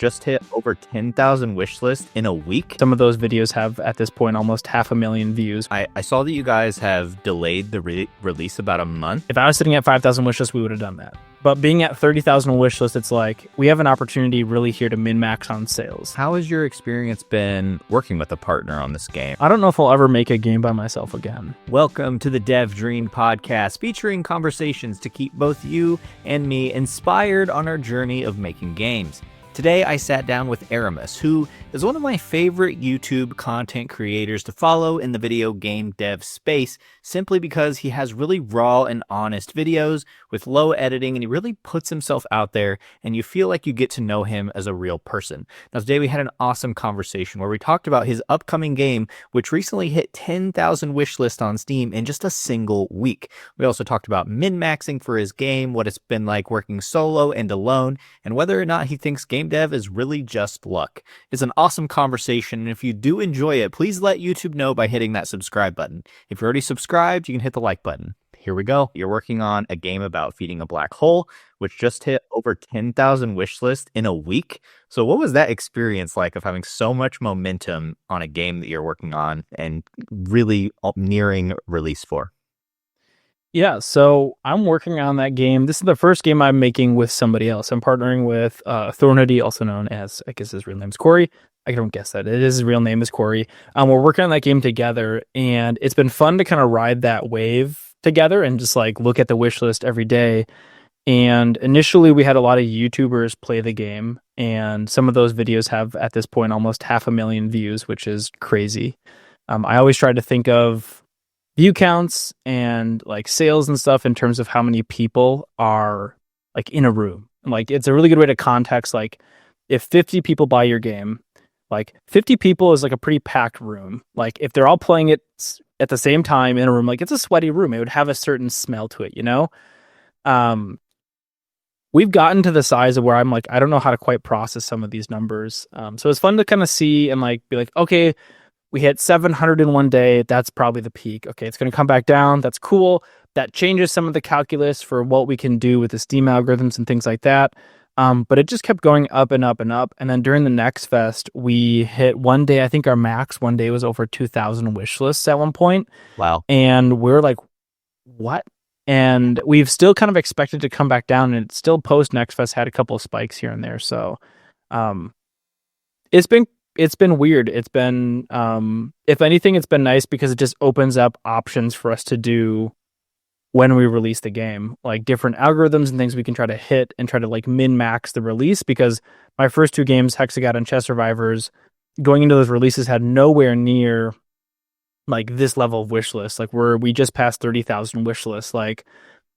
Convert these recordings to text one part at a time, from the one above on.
just hit over 10,000 wish lists in a week. Some of those videos have, at this point, almost 500,000 views. I saw that you guys have delayed the release about a month. If I was sitting at 5,000 wish lists, we would have done that. But being at 30,000 wish lists, it's like, we have an opportunity really here to min-max on sales. How has your experience been working with a partner on this game? I don't know if I'll ever make a game by myself again. Welcome to the Dev Dream Podcast, featuring conversations to keep both you and me inspired on our journey of making games. Today, I sat down with Aarimous, who is one of my favorite YouTube content creators to follow in the video game dev space, simply because he has really raw and honest videos with low editing, and he really puts himself out there, and you feel like you get to know him as a real person. Now, today we had an awesome conversation where we talked about his upcoming game, which recently hit 10,000 wish lists on Steam in just a single week. We also talked about min-maxing for his game, what it's been like working solo and alone, and whether or not he thinks game dev is really just luck. It's an awesome conversation, and if you do enjoy it, please let YouTube know by hitting that subscribe button. If you're already subscribed, you can hit the like button. Here we go. You're working on a game about feeding a black hole, which just hit over 10,000 wish lists in a week. So what was that experience like of having so much momentum on a game that you're working on and really nearing release for? Yeah, so I'm working on that game. This is the first game I'm making with somebody else. I'm partnering with Thornity, also known as, I guess his real name is Corey. I don't guess that. His real name is Corey. We're working on that game together, and it's been fun to kind of ride that wave together and just like look at the wish list every day. And initially, we had a lot of YouTubers play the game, and some of those videos have, at this point, almost 500,000 views, which is crazy. I always try to think of view counts and like sales and stuff in terms of how many people are like in a room. Like, it's a really good way to context, like, if 50 people buy your game, like 50 people is like a pretty packed room. Like, if they're all playing it at the same time in a room, like, it's a sweaty room, it would have a certain smell to it, you know? We've gotten to the size of where I'm like, I don't know how to quite process some of these numbers. So it's fun to kind of see and like be like, okay, we hit 700 in one day. That's probably the peak. Okay, it's going to come back down. That's cool. That changes some of the calculus for what we can do with the Steam algorithms and things like that. But it just kept going up and up and up. And then during the Next Fest, we hit one day, I think our max one day was over 2,000 wish lists at one point. Wow. And we're like, what? And we've still kind of expected to come back down, and it's still post Next Fest had a couple of spikes here and there. So it's been weird. It's been, if anything, it's been nice because it just opens up options for us to do when we release the game, like different algorithms and things we can try to hit and try to like min-max the release. Because my first two games, Hexagod and Chess Survivors, going into those releases had nowhere near like this level of wish list. Like we just passed 30,000 wish lists. Like,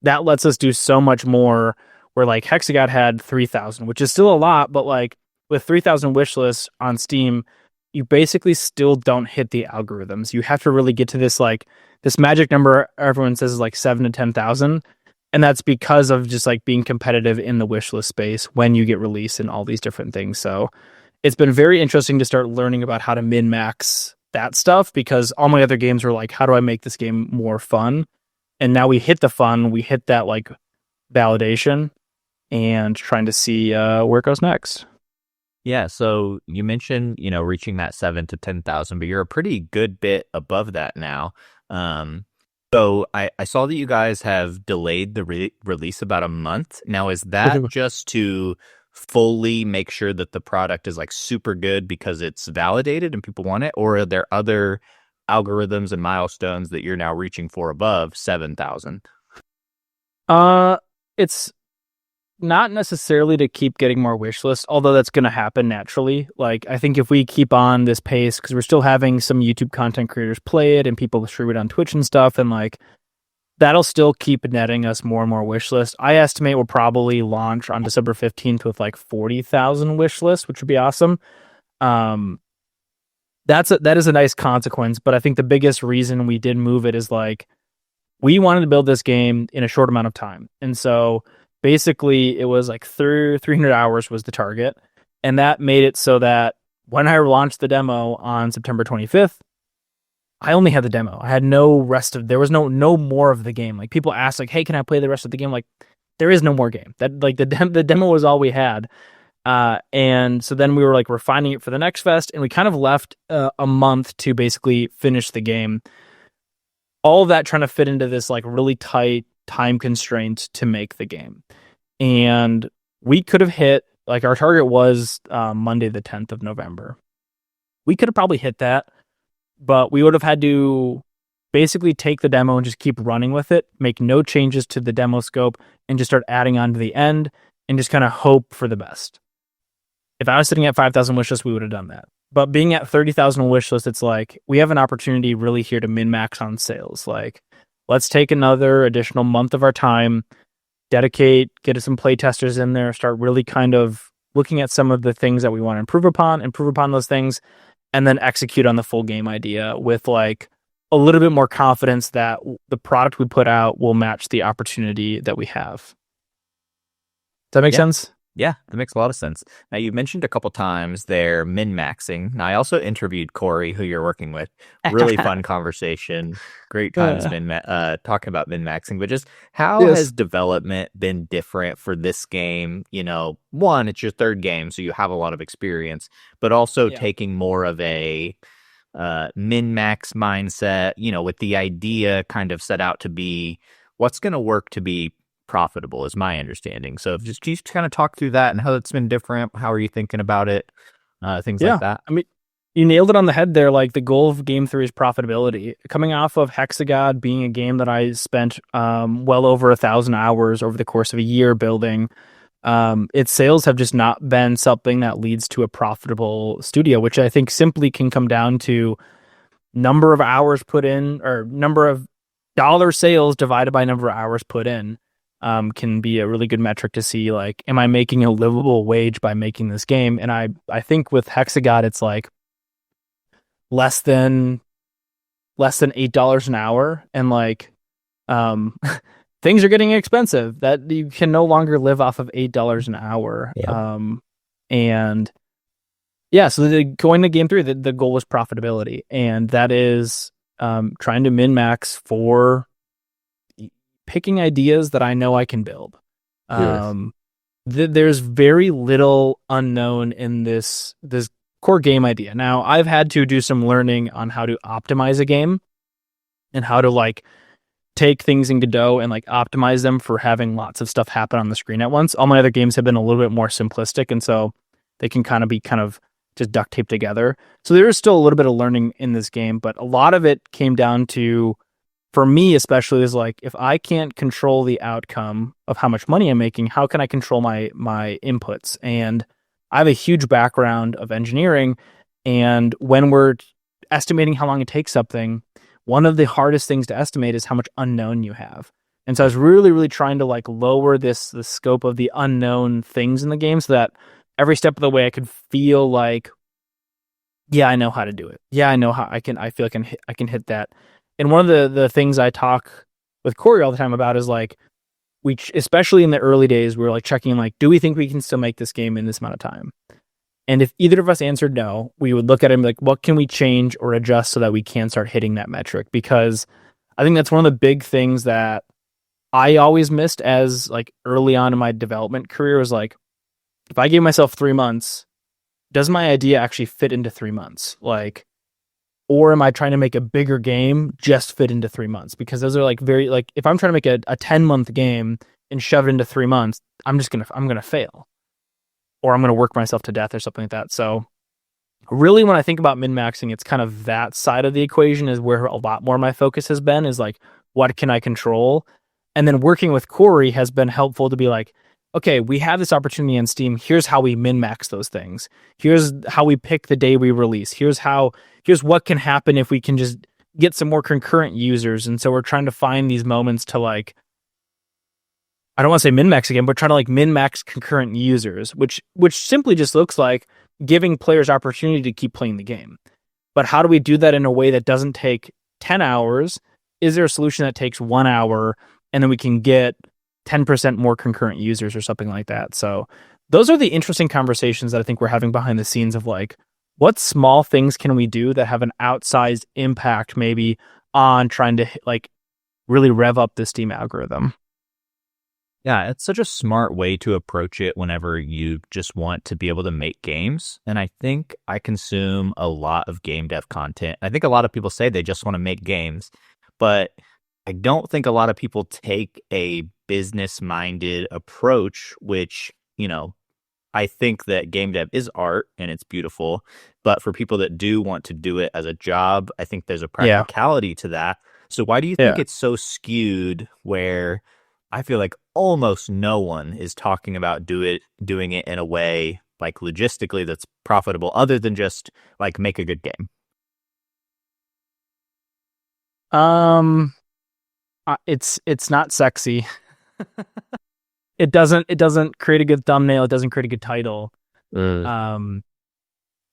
that lets us do so much more, where like Hexagod had 3,000, which is still a lot, but like with 3,000 wish lists on Steam, you basically still don't hit the algorithms. You have to really get to this like this magic number everyone says is like 7 to 10,000. And that's because of just like being competitive in the wish list space when you get released and all these different things. So it's been very interesting to start learning about how to min-max that stuff, because all my other games were like, how do I make this game more fun? And now we hit the fun, we hit that like validation, and trying to see where it goes next. Yeah, so you mentioned, reaching that 7 to 10,000, but you're a pretty good bit above that now. So I saw that you guys have delayed the release about a month. Now, is that just to fully make sure that the product is like super good because it's validated and people want it? Or are there other algorithms and milestones that you're now reaching for above 7,000? It's not necessarily to keep getting more wish lists, although that's going to happen naturally. Like, I think if we keep on this pace, because we're still having some YouTube content creators play it and people stream it on Twitch and stuff, and like that'll still keep netting us more and more wish lists. I estimate we'll probably launch on December 15th with like 40,000 wish lists, which would be awesome. That is a nice consequence, but I think the biggest reason we did move it is like we wanted to build this game in a short amount of time, and so basically, it was like 300 hours was the target, and that made it so that when I launched the demo on September 25th, I only had the demo. I had there was no more of the game. Like, people asked, like, hey, can I play the rest of the game? Like, there is no more game. That like the demo was all we had. And so then we were like refining it for the next fest, and we kind of left a month to basically finish the game. All of that trying to fit into this like really tight time constraint to make the game. And we could have hit, like, our target was Monday the 10th of November. We could have probably hit that, but we would have had to basically take the demo and just keep running with it, make no changes to the demo scope, and just start adding on to the end and just kind of hope for the best. If I was sitting at 5,000 wishlists, we would have done that. But being at 30,000 wishlists, it's like we have an opportunity really here to min-max on sales. Like, let's take another additional month of our time, dedicate, get some play testers in there, start really kind of looking at some of the things that we want to improve upon those things, and then execute on the full game idea with like a little bit more confidence that the product we put out will match the opportunity that we have. Does that make sense? Yeah, that makes a lot of sense. Now, you mentioned a couple times there min-maxing. Now, I also interviewed Corey, who you're working with. Really fun conversation. Great times talking about min-maxing. But just how has development been different for this game? You know, one, it's your third game, so you have a lot of experience, but also taking more of a min-max mindset, you know, with the idea kind of set out to be what's going to work to be profitable is my understanding. So just can you kind of talk through that and how it's been different? How are you thinking about it? Things like that. I mean, you nailed it on the head there. Like, the goal of game 3 is profitability. Coming off of Hexagod being a game that I spent well over 1,000 hours over the course of a year building, its sales have just not been something that leads to a profitable studio, which I think simply can come down to number of hours put in, or number of dollar sales divided by number of hours put in. Can be a really good metric to see, like, am I making a livable wage by making this game? And I think with Hexagod, it's like less than $8 an hour. And like, things are getting expensive that you can no longer live off of $8 an hour. And yeah, so going to game 3, the goal was profitability. And that is trying to min-max for picking ideas that I know I can build. There's very little unknown in this core game idea. Now, I've had to do some learning on how to optimize a game and how to like take things in Godot and like optimize them for having lots of stuff happen on the screen at once. All my other games have been a little bit more simplistic, and so they can kind of just duct tape together. So there is still a little bit of learning in this game, but a lot of it came down to, for me especially, is like, if I can't control the outcome of how much money I'm making, how can I control my inputs? And I have a huge background of engineering, and when we're estimating how long it takes something, one of the hardest things to estimate is how much unknown you have. And so I was really, really trying to like lower the scope of the unknown things in the game, so that every step of the way I could feel like, yeah, I know how to do it. Yeah, I know how I feel I can hit that. And one of the things I talk with Corey all the time about is like, especially in the early days, we were like checking like, do we think we can still make this game in this amount of time? And if either of us answered no, we would look at him like, what can we change or adjust so that we can start hitting that metric? Because I think that's one of the big things that I always missed as like early on in my development career, was like, if I gave myself 3 months, does my idea actually fit into 3 months? Like, or am I trying to make a bigger game just fit into 3 months? Because those are like very, like, if I'm trying to make a 10-month game and shove it into 3 months, I'm going to fail, or I'm going to work myself to death or something like that. So really, when I think about min-maxing, it's kind of that side of the equation is where a lot more of my focus has been, is like, what can I control? And then working with Corey has been helpful to be like, okay, we have this opportunity on Steam. Here's how we min-max those things. Here's how we pick the day we release. Here's what can happen if we can just get some more concurrent users. And so we're trying to find these moments to like, I don't want to say min-max again, but try to like min-max concurrent users, which simply just looks like giving players opportunity to keep playing the game. But how do we do that in a way that doesn't take 10 hours? Is there a solution that takes 1 hour and then we can get 10% more concurrent users or something like that? So those are the interesting conversations that I think we're having behind the scenes of like, what small things can we do that have an outsized impact maybe on trying to like really rev up the Steam algorithm? Yeah, it's such a smart way to approach it whenever you just want to be able to make games. And I think I consume a lot of game dev content. I think a lot of people say they just want to make games, but I don't think a lot of people take a business minded approach, which, I think that game dev is art and it's beautiful. But for people that do want to do it as a job, I think there's a Yeah. practicality to that. So why do you think Yeah. it's so skewed where I feel like almost no one is talking about doing it in a way like logistically that's profitable other than just like make a good game? Um, it's not sexy. It doesn't create a good thumbnail. It doesn't create a good title. Uh, Um,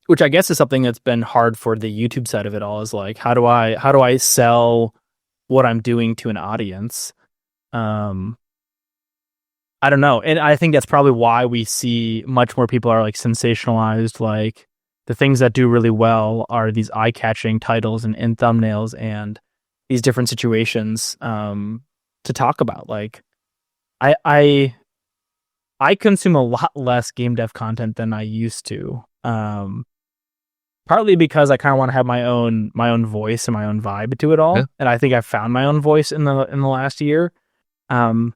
which I guess is something that's been hard for the YouTube side of it all. Is like, how do I sell what I'm doing to an audience? Um, I don't know, and I think that's probably why we see much more people are like sensationalized. Like the things that do really well are these eye-catching titles and thumbnails and these different situations to talk about. Like I I I consume a lot less game dev content than I used to. Partly because I kind of want to have my own voice and my own vibe to it yeah. all, and I think I've found my own voice in the last year. Um,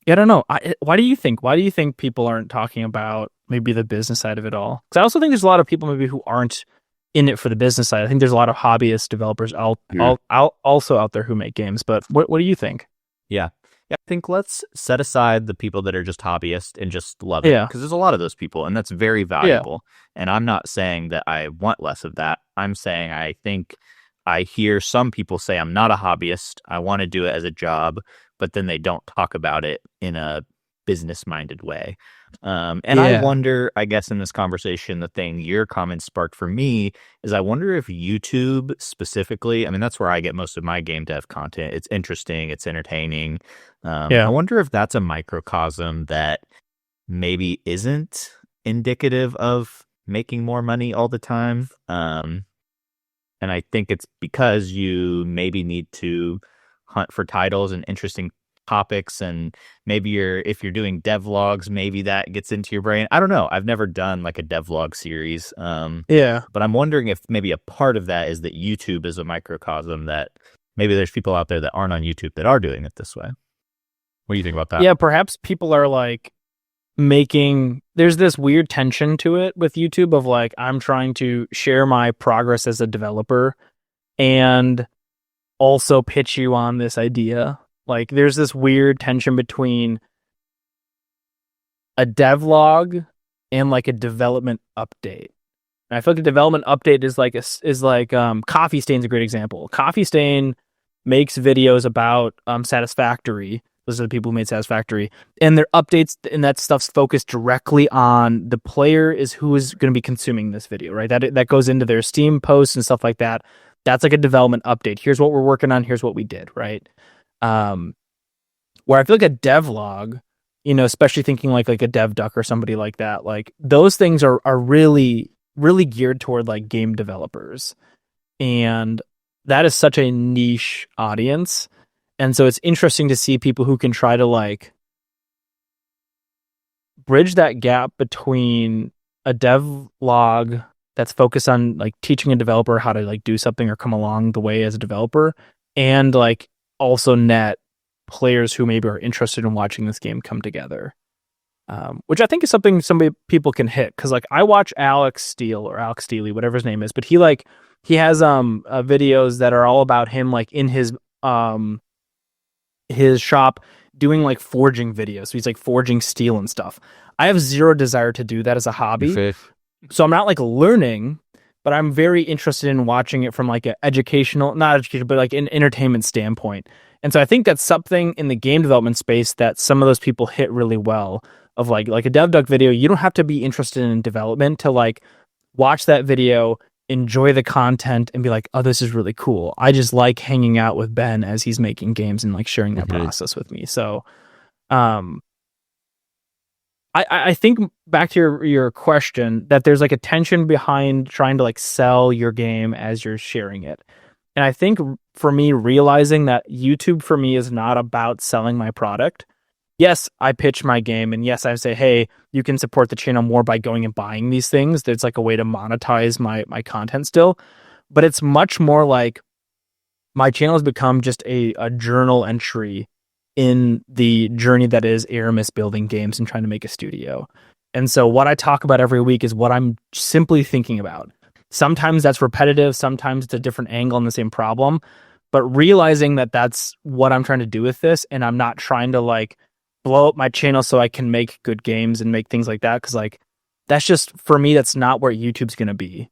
yeah, I don't know. Why do you think? Why do you think people aren't talking about maybe the business side of it all? Because I also think there's a lot of people maybe who aren't in it for the business side. I think there's a lot of hobbyist developers also out there who make games. But what do you think? Yeah. Yeah, I think let's set aside the people that are just hobbyists and just love it Yeah, because there's a lot of those people and that's very yeah, valuable. And I'm not saying that I want less of that. I'm saying I think I hear some people say I'm not a hobbyist. I want to do it as a job, but then they don't talk about it in a business minded way. And I yeah, wonder, I guess, in this conversation, the thing your comments sparked for me is I wonder if YouTube specifically, I mean, that's where I get most of my game dev content. It's interesting, it's entertaining. I yeah, wonder if that's a microcosm that maybe isn't indicative of making more money all the time. And I think it's because you maybe need to hunt for titles and interesting topics, and maybe if you're doing devlogs, maybe that gets into your brain. I don't know. I've never done like a devlog series, yeah. but I'm wondering if maybe a part of that is that YouTube is a microcosm that maybe there's people out there that aren't on YouTube that are doing it this way. What do you think about that? Yeah, perhaps people are like making there's this weird tension to it with YouTube of like I'm trying to share my progress as a developer and also pitch you on this idea. Like there's this weird tension between a devlog and like a development update. And I feel like a development update is like Coffee Stain's a great example. Coffee Stain makes videos about Satisfactory. Those are the people who made Satisfactory, and their updates and that stuff's focused directly on the player is who is going to be consuming this video, right? That goes into their Steam posts and stuff like that. That's like a development update. Here's what we're working on. Here's what we did, right? Um, where I feel like a devlog, especially thinking like a dev duck or somebody like that, like those things are really really geared toward like game developers, and that is such a niche audience. And so it's interesting to see people who can try to like bridge that gap between a dev log that's focused on like teaching a developer how to like do something or come along the way as a developer, and like also net players who maybe are interested in watching this game come together. Which I think is something people can hit, because like I watch Alex Steele or Alex Steely, whatever his name is, but he has videos that are all about him like in his shop doing like forging videos. So he's like forging steel and stuff. I have zero desire to do that as a hobby. So I'm not like learning, but I'm very interested in watching it from like an educational, not educational, but like an entertainment standpoint. And so I think that's something in the game development space that some of those people hit really well. Of like a dev duck video, you don't have to be interested in development to like watch that video, enjoy the content, and be like, oh, this is really cool. I just like hanging out with Ben as he's making games and like sharing that process with me. So um I think back to your question that there's like a tension behind trying to like sell your game as you're sharing it. And I think for me, realizing that YouTube for me is not about selling my product. Yes, I pitch my game, and yes, I say, hey, you can support the channel more by going and buying these things. There's like a way to monetize my content still. But it's much more like my channel has become just a journal entry in the journey that is Aarimous building games and trying to make a studio. And so what I talk about every week is what I'm simply thinking about. Sometimes that's repetitive, sometimes it's a different angle on the same problem, but realizing that that's what I'm trying to do with this, and I'm not trying to like blow up my channel so I can make good games and make things like that, because like that's just, for me, that's not where YouTube's going to be.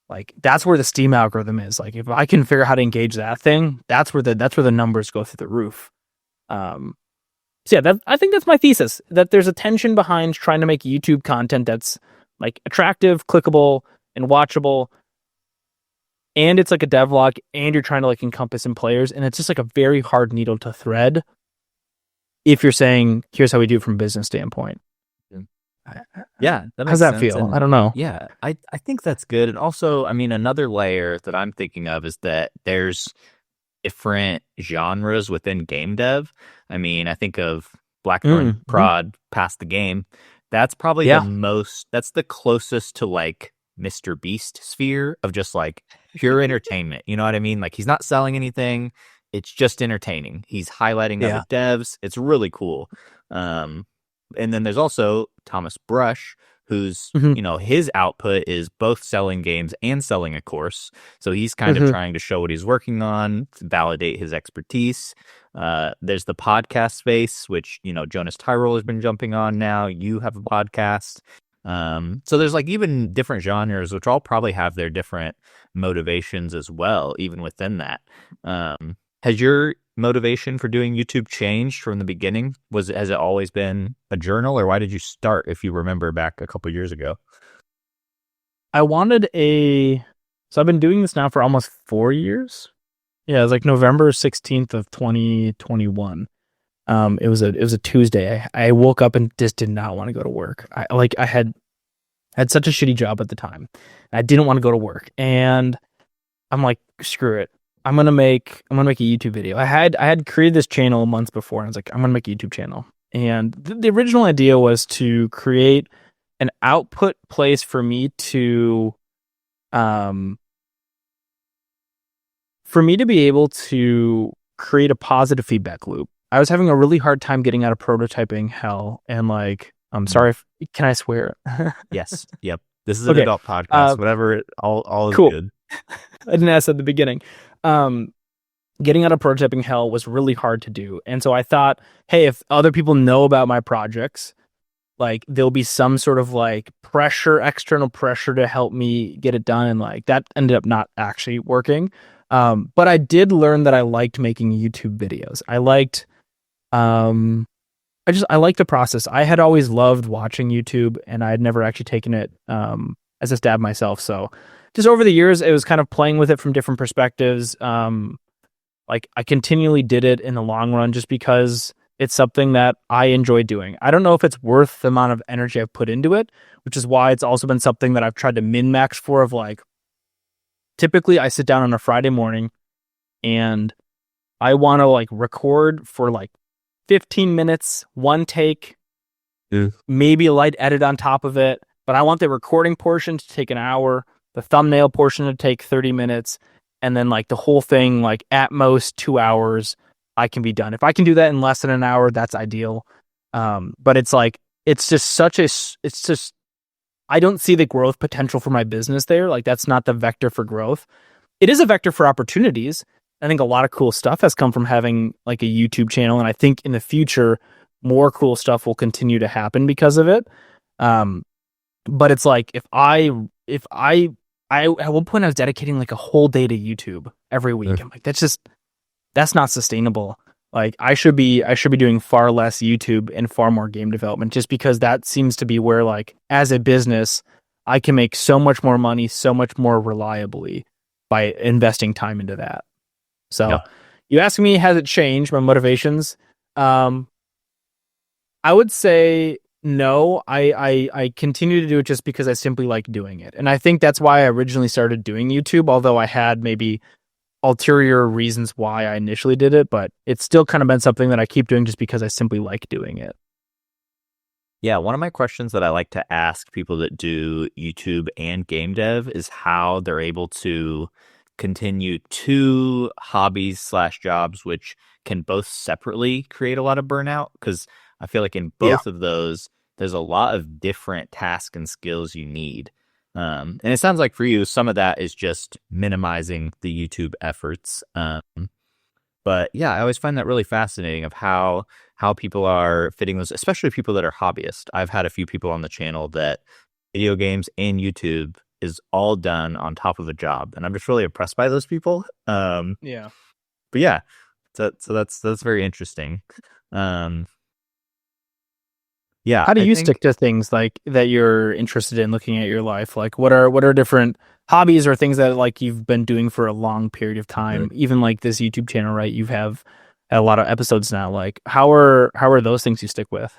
Like that's where the Steam algorithm is. Like if I can figure out how to engage that thing, that's where the numbers go through the roof. So yeah, I think that's my thesis, that there's a tension behind trying to make YouTube content that's like attractive, clickable, and watchable. And it's like a devlog, and you're trying to like encompass in players. And it's just like a very hard needle to thread if you're saying, here's how we do it from a business standpoint. Yeah, that makes how's that sense. feel? And I don't know. yeah, I think that's good. And also, I mean, another layer that I'm thinking of is that there's different genres within game dev. I mean, I think of Blackthorn Prod, Past the Game. That's probably that's the closest to like Mr. Beast sphere of just like pure entertainment. You know what I mean? Like he's not selling anything. It's just entertaining. He's highlighting other devs. It's really cool. And then there's also Thomas Brush, who's, you know, his output is both selling games and selling a course. So he's kind of trying to show what he's working on, to validate his expertise. There's the podcast space, which, you know, Jonas Tyrell has been jumping on now. You have a podcast. So there's like even different genres, which all probably have their different motivations as well, even within that. Has your motivation for doing YouTube changed from the beginning? Has it always been a journal, or why did you start, if you remember back a couple years ago? I wanted so I've been doing this now for almost 4 years. Yeah, it was like November 16th of 2021. It was a Tuesday. I woke up and just did not want to go to work. I had such a shitty job at the time. I didn't want to go to work, and I'm like, screw it. I'm gonna make a YouTube video. I had created this channel months before, and I was like, I'm gonna make a YouTube channel. And the original idea was to create an output place for me to, be able to create a positive feedback loop. I was having a really hard time getting out of prototyping hell, and like, I'm sorry, can I swear? Yes. Yep. This is an adult podcast. Whatever. All is cool. good. I didn't ask at the beginning. Getting out of prototyping hell was really hard to do. And so I thought, hey, if other people know about my projects, like there'll be some sort of like external pressure to help me get it done. And like that ended up not actually working. But I did learn that I liked making YouTube videos. I liked the process. I had always loved watching YouTube, and I had never actually taken it as a stab myself. So just over the years, it was kind of playing with it from different perspectives. Like I continually did it in the long run just because it's something that I enjoy doing. I don't know if it's worth the amount of energy I've put into it, which is why it's also been something that I've tried to min-max for. Of like, typically I sit down on a Friday morning and I want to like record for like 15 minutes, one take, maybe a light edit on top of it. But I want the recording portion to take an hour, the thumbnail portion to take 30 minutes, and then like the whole thing, like at most 2 hours, I can be done. If I can do that in less than an hour, that's ideal. But it's like, I don't see the growth potential for my business there. Like that's not the vector for growth. It is a vector for opportunities. I think a lot of cool stuff has come from having like a YouTube channel. And I think in the future, more cool stuff will continue to happen because of it. But it's like, if I at one point I was dedicating like a whole day to YouTube every week. I'm like, that's not sustainable. Like I should be doing far less YouTube and far more game development, just because that seems to be where, like, as a business, I can make so much more money, so much more reliably by investing time into that. So You ask me, has it changed my motivations? I would say no. I continue to do it just because I simply like doing it. And I think that's why I originally started doing YouTube, although I had maybe ulterior reasons why I initially did it, but it's still kind of been something that I keep doing just because I simply like doing it. Yeah, one of my questions that I like to ask people that do YouTube and game dev is how they're able to continue two hobbies slash jobs, which can both separately create a lot of burnout. Because I feel like in Yeah. both of those, there's a lot of different tasks and skills you need. And it sounds like for you, some of that is just minimizing the YouTube efforts. But yeah, I always find that really fascinating of how people are fitting those, especially people that are hobbyists. I've had a few people on the channel that video games and YouTube is all done on top of a job, and I'm just really impressed by those people. Yeah. But yeah, so that's very interesting. Yeah, How do I you think stick to things like that you're interested in looking at your life? Like what are different hobbies or things that like you've been doing for a long period of time? Even like this YouTube channel, right? You have a lot of episodes now. Like how are those things you stick with?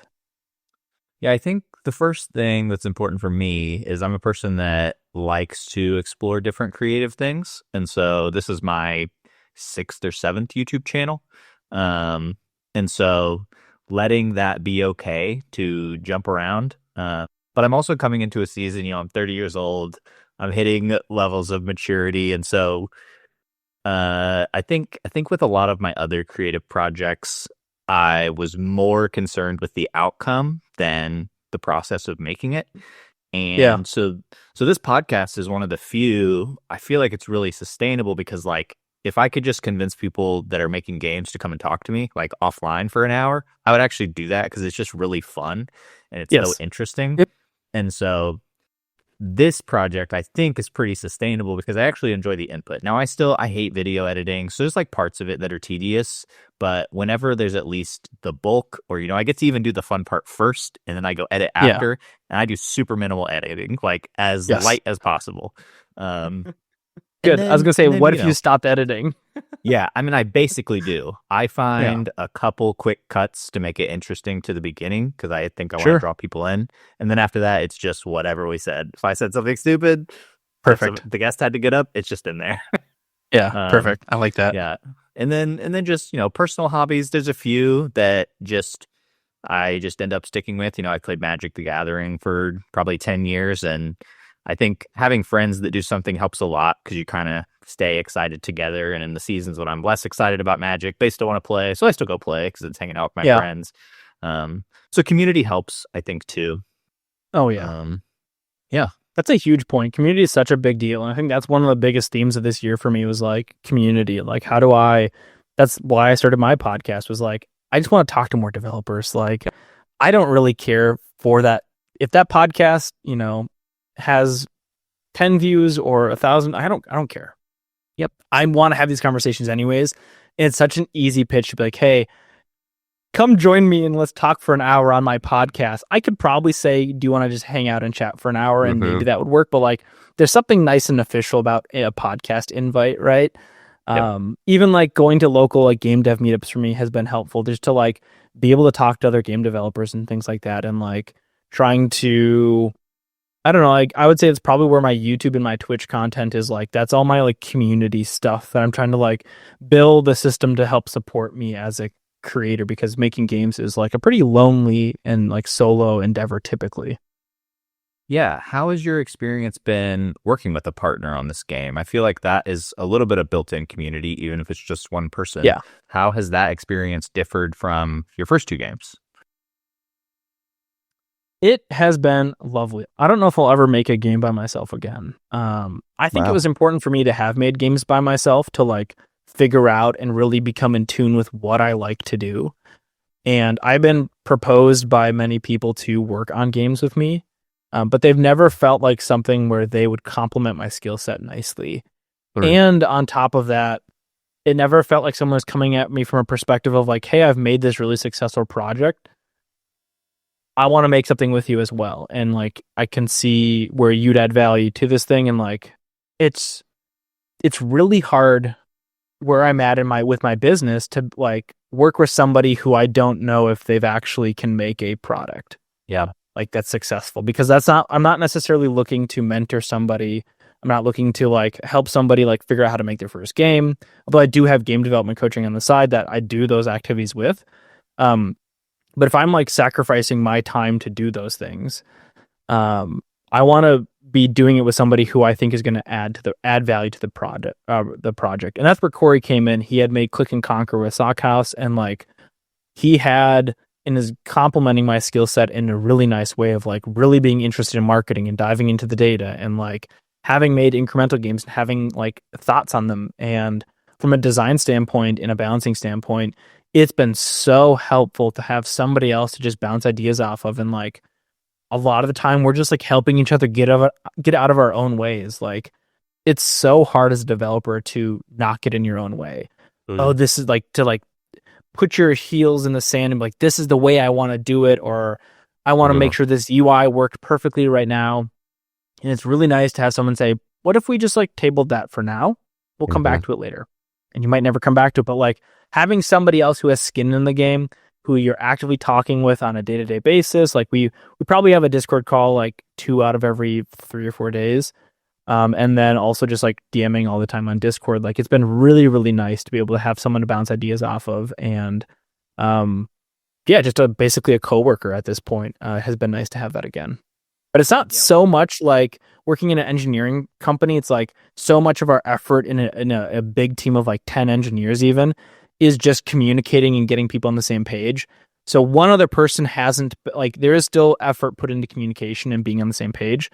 Yeah, I think the first thing that's important for me is I'm a person that likes to explore different creative things. And so this is my sixth or seventh YouTube channel. And so letting that be okay to jump around. But I'm also coming into a season, I'm 30 years old. I'm hitting levels of maturity. And so I think with a lot of my other creative projects, I was more concerned with the outcome than the process of making it. Yeah. And so this podcast is one of the few, I feel like it's really sustainable because like if I could just convince people that are making games to come and talk to me like offline for an hour, I would actually do that because it's just really fun and it's so Yes. interesting. Yep. And so this project I think is pretty sustainable because I actually enjoy the input. Now I hate video editing, so there's like parts of it that are tedious, but whenever there's at least the bulk or I get to even do the fun part first and then I go edit Yeah. after, and I do super minimal editing, like as Yes. light as possible. Um Good. I was gonna say, and then what if you stopped editing? yeah, I mean, I basically do. I Yeah. find a couple quick cuts to make it interesting to the beginning because I think I want to Sure. draw people in. And then after that, it's just whatever we said. If I said something stupid, Perfect. the guest had to get up, it's just in there. Yeah. Um, Perfect. I like that. yeah. And then just, personal hobbies. There's a few that I just end up sticking with. I played Magic the Gathering for probably 10 years, and I think having friends that do something helps a lot because you kind of stay excited together. And in the seasons when I'm less excited about Magic, they still want to play, so I still go play because it's hanging out with my Yeah. friends. So community helps, I think, too. Oh yeah. Yeah. That's a huge point. Community is such a big deal. And I think that's one of the biggest themes of this year for me was like community. Like that's why I started my podcast was like, I just want to talk to more developers. Like I don't really care for that. If that podcast, has 10 views or 1,000, I don't care. Yep. I want to have these conversations anyways. And it's such an easy pitch to be like, hey, come join me and let's talk for an hour on my podcast. I could probably say, do you want to just hang out and chat for an hour? And maybe that would work. But like, there's something nice and official about a podcast invite, right? Yep. Even like going to local like game dev meetups for me has been helpful just to like be able to talk to other game developers and things like that. And like trying to, I don't know, like I would say it's probably where my YouTube and my Twitch content is like, that's all my like community stuff that I'm trying to like build a system to help support me as a creator, because making games is like a pretty lonely and like solo endeavor typically. Yeah. How has your experience been working with a partner on this game? I feel like that is a little bit of built-in community, even if it's just one person. Yeah. How has that experience differed from your first two games? It has been lovely. I don't know if I'll ever make a game by myself again. I think it was important for me to have made games by myself to like figure out and really become in tune with what I like to do. And I've been proposed by many people to work on games with me, but they've never felt like something where they would complement my skill set nicely. Right. And on top of that, it never felt like someone was coming at me from a perspective of like, hey, I've made this really successful project. I want to make something with you as well. And like, I can see where you'd add value to this thing. And like, it's really hard where I'm at with my business to like work with somebody who I don't know if they've actually can make a product. Yeah. Like that's successful, because I'm not necessarily looking to mentor somebody I'm not looking to like help somebody like figure out how to make their first game. Although I do have game development coaching on the side that I do those activities with. But if I'm like sacrificing my time to do those things, I want to be doing it with somebody who I think is going to add value to the project. And that's where Corey came in. He had made Click and Conquer with Sockhouse, and like he had and is complementing my skill set in a really nice way of like really being interested in marketing and diving into the data and like having made incremental games and having like thoughts on them. And from a design standpoint and a balancing standpoint, it's been so helpful to have somebody else to just bounce ideas off of. And like a lot of the time we're just like helping each other get out of our own ways. Like it's so hard as a developer to not get in your own way. Oh, this is like to like put your heels in the sand and be like, this is the way I want to do it, or I want to make sure this UI worked perfectly right now. And it's really nice to have someone say, what if we just like tabled that for now? We'll come back to it later. And you might never come back to it, but like having somebody else who has skin in the game, who you're actively talking with on a day-to-day basis. Like we probably have a Discord call like 2 out of every 3 or 4 days. And then also just like DMing all the time on Discord. Like it's been really, really nice to be able to have someone to bounce ideas off of. And just basically a coworker at this point has been nice to have that again. But it's not so much like working in an engineering company. It's like so much of our effort in a big team of like 10 engineers even is just communicating and getting people on the same page. So one other person hasn't, like there is still effort put into communication and being on the same page,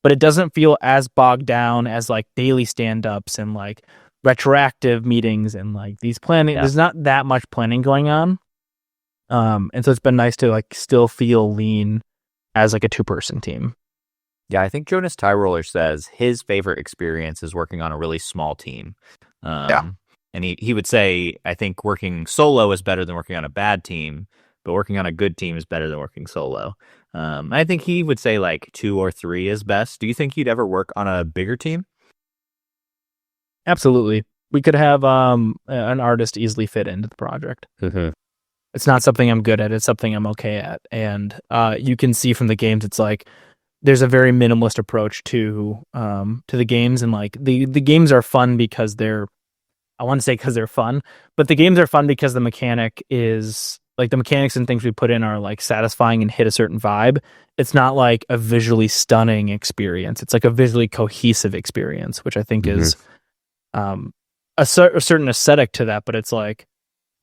but it doesn't feel as bogged down as like daily stand-ups and like retroactive meetings and like these planning. There's not that much planning going on. And so it's been nice to like still feel lean as like a 2-person team. Yeah, I think Jonas Tyroller says his favorite experience is working on a really small team. And he would say, I think working solo is better than working on a bad team, but working on a good team is better than working solo. I think he would say like 2 or 3 is best. Do you think you'd ever work on a bigger team? Absolutely. We could have an artist easily fit into the project. It's not something I'm good at. It's something I'm okay at. And you can see from the games, it's like there's a very minimalist approach to the games. And like the games are fun because they're fun, but the games are fun because the mechanic is like the mechanics and things we put in are like satisfying and hit a certain vibe. It's not like a visually stunning experience. It's like a visually cohesive experience, which I think is a certain aesthetic to that, but it's like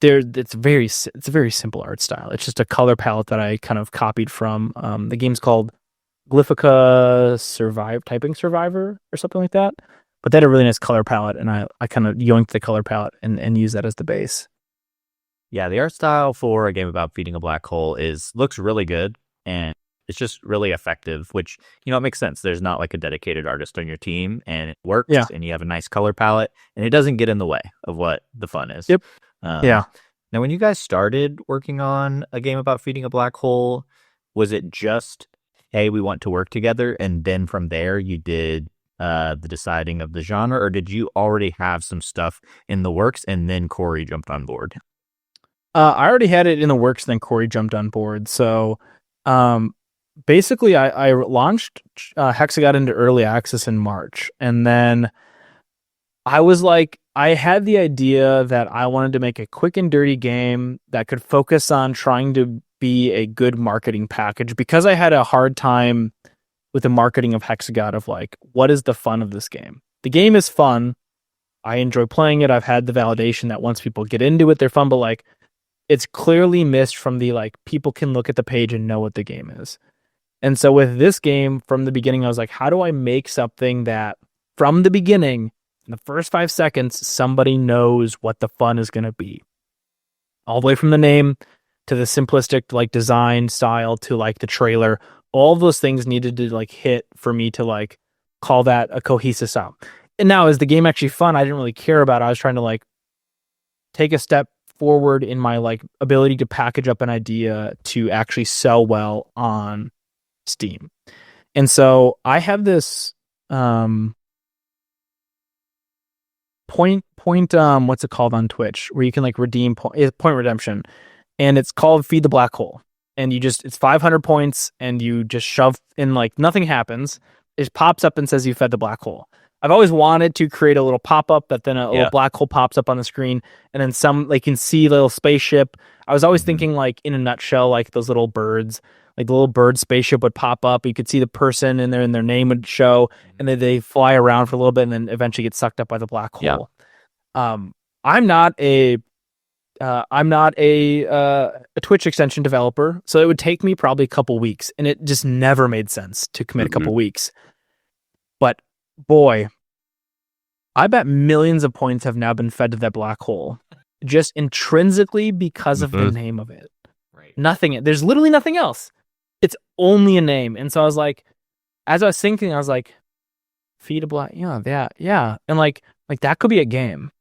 it's a very simple art style. It's just a color palette that I kind of copied from the game's called Glyphica Typing Survivor or something like that. But they had a really nice color palette, and I kind of yoinked the color palette and used that as the base. Yeah, the art style for a game about feeding a black hole looks really good, and it's just really effective, which, it makes sense. There's not like a dedicated artist on your team, and it works, and you have a nice color palette, and it doesn't get in the way of what the fun is. Yep. Now, when you guys started working on a game about feeding a black hole, was it just, hey, we want to work together, and then from there you did the deciding of the genre, or did you already have some stuff in the works and then Corey jumped on board? I already had it in the works, then Corey jumped on board. So basically I launched Hexagon into early access in March, and then I was like, I had the idea that I wanted to make a quick and dirty game that could focus on trying to be a good marketing package, because I had a hard time with the marketing of Hexagon of like, what is the fun of this game? The game is fun. I enjoy playing it. I've had the validation that once people get into it, they're fun, but like it's clearly missed from the like people can look at the page and know what the game is. And so with this game from the beginning, I was like, how do I make something that from the beginning, in the first 5 seconds, somebody knows what the fun is going to be? All the way from the name to the simplistic like design style to like the trailer. All of those things needed to like hit for me to like call that a cohesive style. And now, is the game actually fun? I didn't really care about it. I was trying to like take a step forward in my like ability to package up an idea to actually sell well on Steam. And so I have this point what's it called on Twitch, where you can like redeem point redemption, and it's called Feed the Black Hole. And it's 500 points, and you just shove in, like nothing happens. It pops up and says you fed the black hole. I've always wanted to create a little pop-up that then a little Yeah. black hole pops up on the screen, and then some like you can see a little spaceship. I was always Mhm. thinking like in a nutshell, like those little birds, like the little bird spaceship would pop up. You could see the person in there and their name would show, and then they fly around for a little bit and then eventually get sucked up by the black Yeah. hole. Um, I'm not a Twitch extension developer, so it would take me probably a couple weeks, and it just never made sense to commit a couple weeks. But boy, I bet millions of points have now been fed to that black hole, just intrinsically because of the name of it. Right. Nothing. There's literally nothing else. It's only a name, and so I was like, as I was thinking, I was like, feed a black, yeah, and like that could be a game.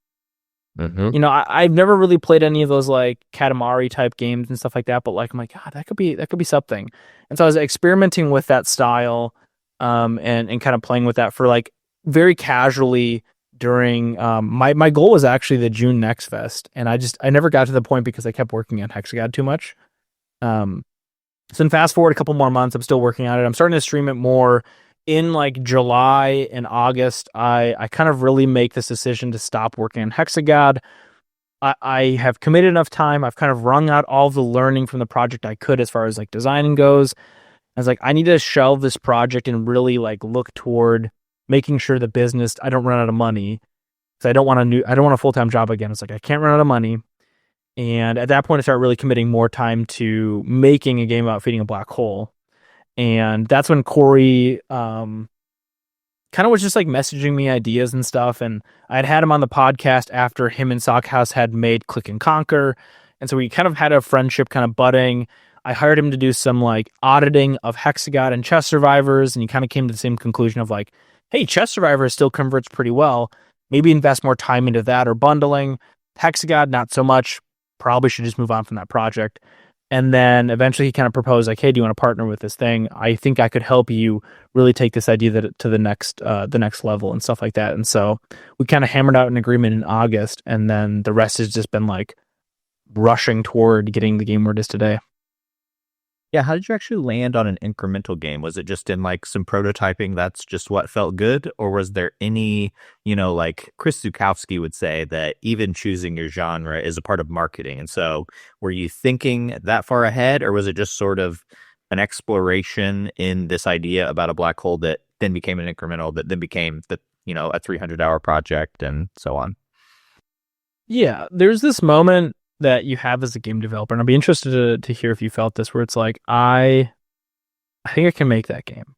You know, I've never really played any of those like Katamari type games and stuff like that, but like I'm like, God, that could be something. And so I was experimenting with that style, and kind of playing with that for like very casually during my goal was actually the June Next Fest, and I never got to the point because I kept working on Hexagod too much. So then fast forward a couple more months, I'm still working on it. I'm starting to stream it more. In like July and August, I kind of really make this decision to stop working on Hexagod. I have committed enough time. I've kind of wrung out all the learning from the project I could as far as like designing goes. I was like, I need to shelve this project and really like look toward making sure the business, I don't run out of money. Because I don't want a full-time job again. It's like I can't run out of money. And at that point, I started really committing more time to making a game about feeding a black hole. And that's when Corey kind of was just like messaging me ideas and stuff. And I had him on the podcast after him and Sockhouse had made Click and Conquer. And so we kind of had a friendship kind of budding. I hired him to do some like auditing of Hexagod and Chess Survivors. And he kind of came to the same conclusion of like, hey, Chess Survivors still converts pretty well. Maybe invest more time into that or bundling. Hexagod, not so much. Probably should just move on from that project. And then eventually he kind of proposed like, hey, do you want to partner with this thing? I think I could help you really take this idea to the next level and stuff like that. And so we kind of hammered out an agreement in August, and then the rest has just been like rushing toward getting the game where it is today. Yeah, how did you actually land on an incremental game? Was it just in like some prototyping that's just what felt good? Or was there any, like Chris Zukowski would say that even choosing your genre is a part of marketing? And so were you thinking that far ahead, or was it just sort of an exploration in this idea about a black hole that then became an incremental, that then became a 300-hour project and so on? Yeah, there's this moment that you have as a game developer, and I'd be interested to hear if you felt this, where it's like, I think I can make that game.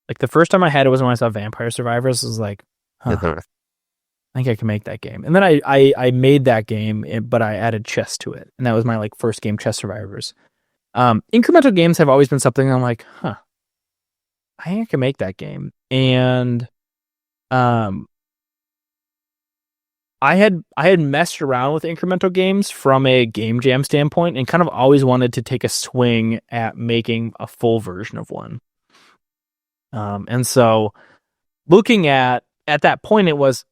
Like the first time I had it was when I saw Vampire Survivors. I was like, I think I can make that game. And then I made that game, but I added chess to it, and that was my like first game, Chess Survivors. Incremental games have always been something I'm like, I think I can make that game. And I had messed around with incremental games from a game jam standpoint and kind of always wanted to take a swing at making a full version of one. And so looking at that point, it was,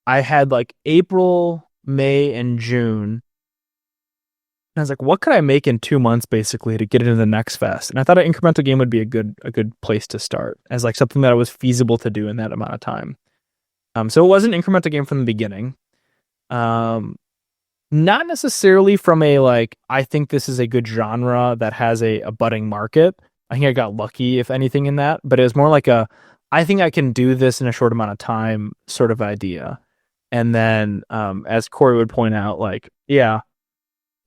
I had like April, May, and June. And I was like, what could I make in 2 months basically to get into the next fest? And I thought an incremental game would be a good place to start as like something that was feasible to do in that amount of time. So it was an incremental game from the beginning. Not necessarily from a like, I think this is a good genre that has a budding market. I think I got lucky, if anything, in that. But it was more like I think I can do this in a short amount of time sort of idea. And then, as Corey would point out, like, yeah,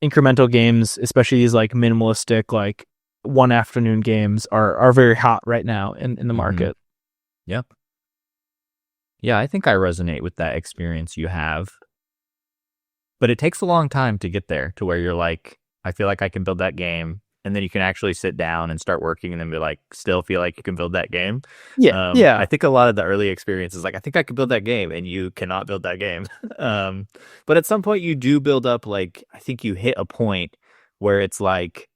incremental games, especially these like minimalistic, like one afternoon games are very hot right now in the market. Yep. Yeah, I think I resonate with that experience you have. But it takes a long time to get there to where you're like, I feel like I can build that game. And then you can actually sit down and start working and then be like, still feel like you can build that game. Yeah. I think a lot of the early experience is like, I think I can build that game, and you cannot build that game. But at some point you do build up, like, I think you hit a point where it's like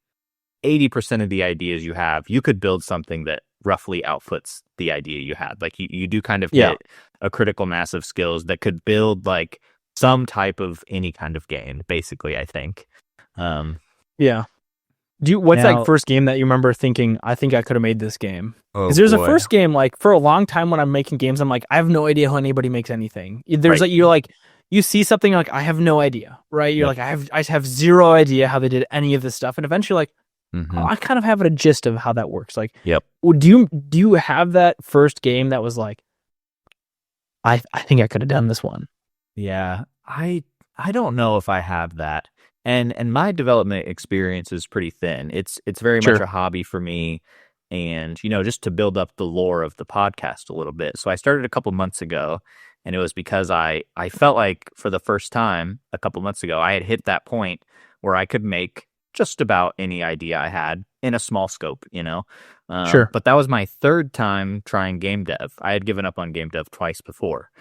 80% of the ideas you have, you could build something that roughly outputs the idea you had. Like you do kind of hit a critical mass of skills that could build like some type of any kind of game, basically, I think. Yeah. What's that Now, first game that you remember thinking, I think I could have made this game? oh Because there's a boy. first game, like, for a long time when I'm making games, I'm like, I have no idea how anybody makes anything. There's Right. like, you're like, you see something like, I have no idea, right? You're Yep. like, I just have zero idea how they did any of this stuff. And eventually, like, oh, Hmm. I kind of have a gist of how that works. Like, Yep. do you have that first game that was like, I think I could have done this one? Yeah. I don't know if I have that. And my development experience is pretty thin. It's very much Sure. a hobby for me, and just to build up the lore of the podcast a little bit. So I started a couple months ago, and it was because I felt like for the first time a couple months ago I had hit that point where I could make just about any idea I had in a small scope. Sure. But that was my third time trying game dev. I had given up on game dev twice before.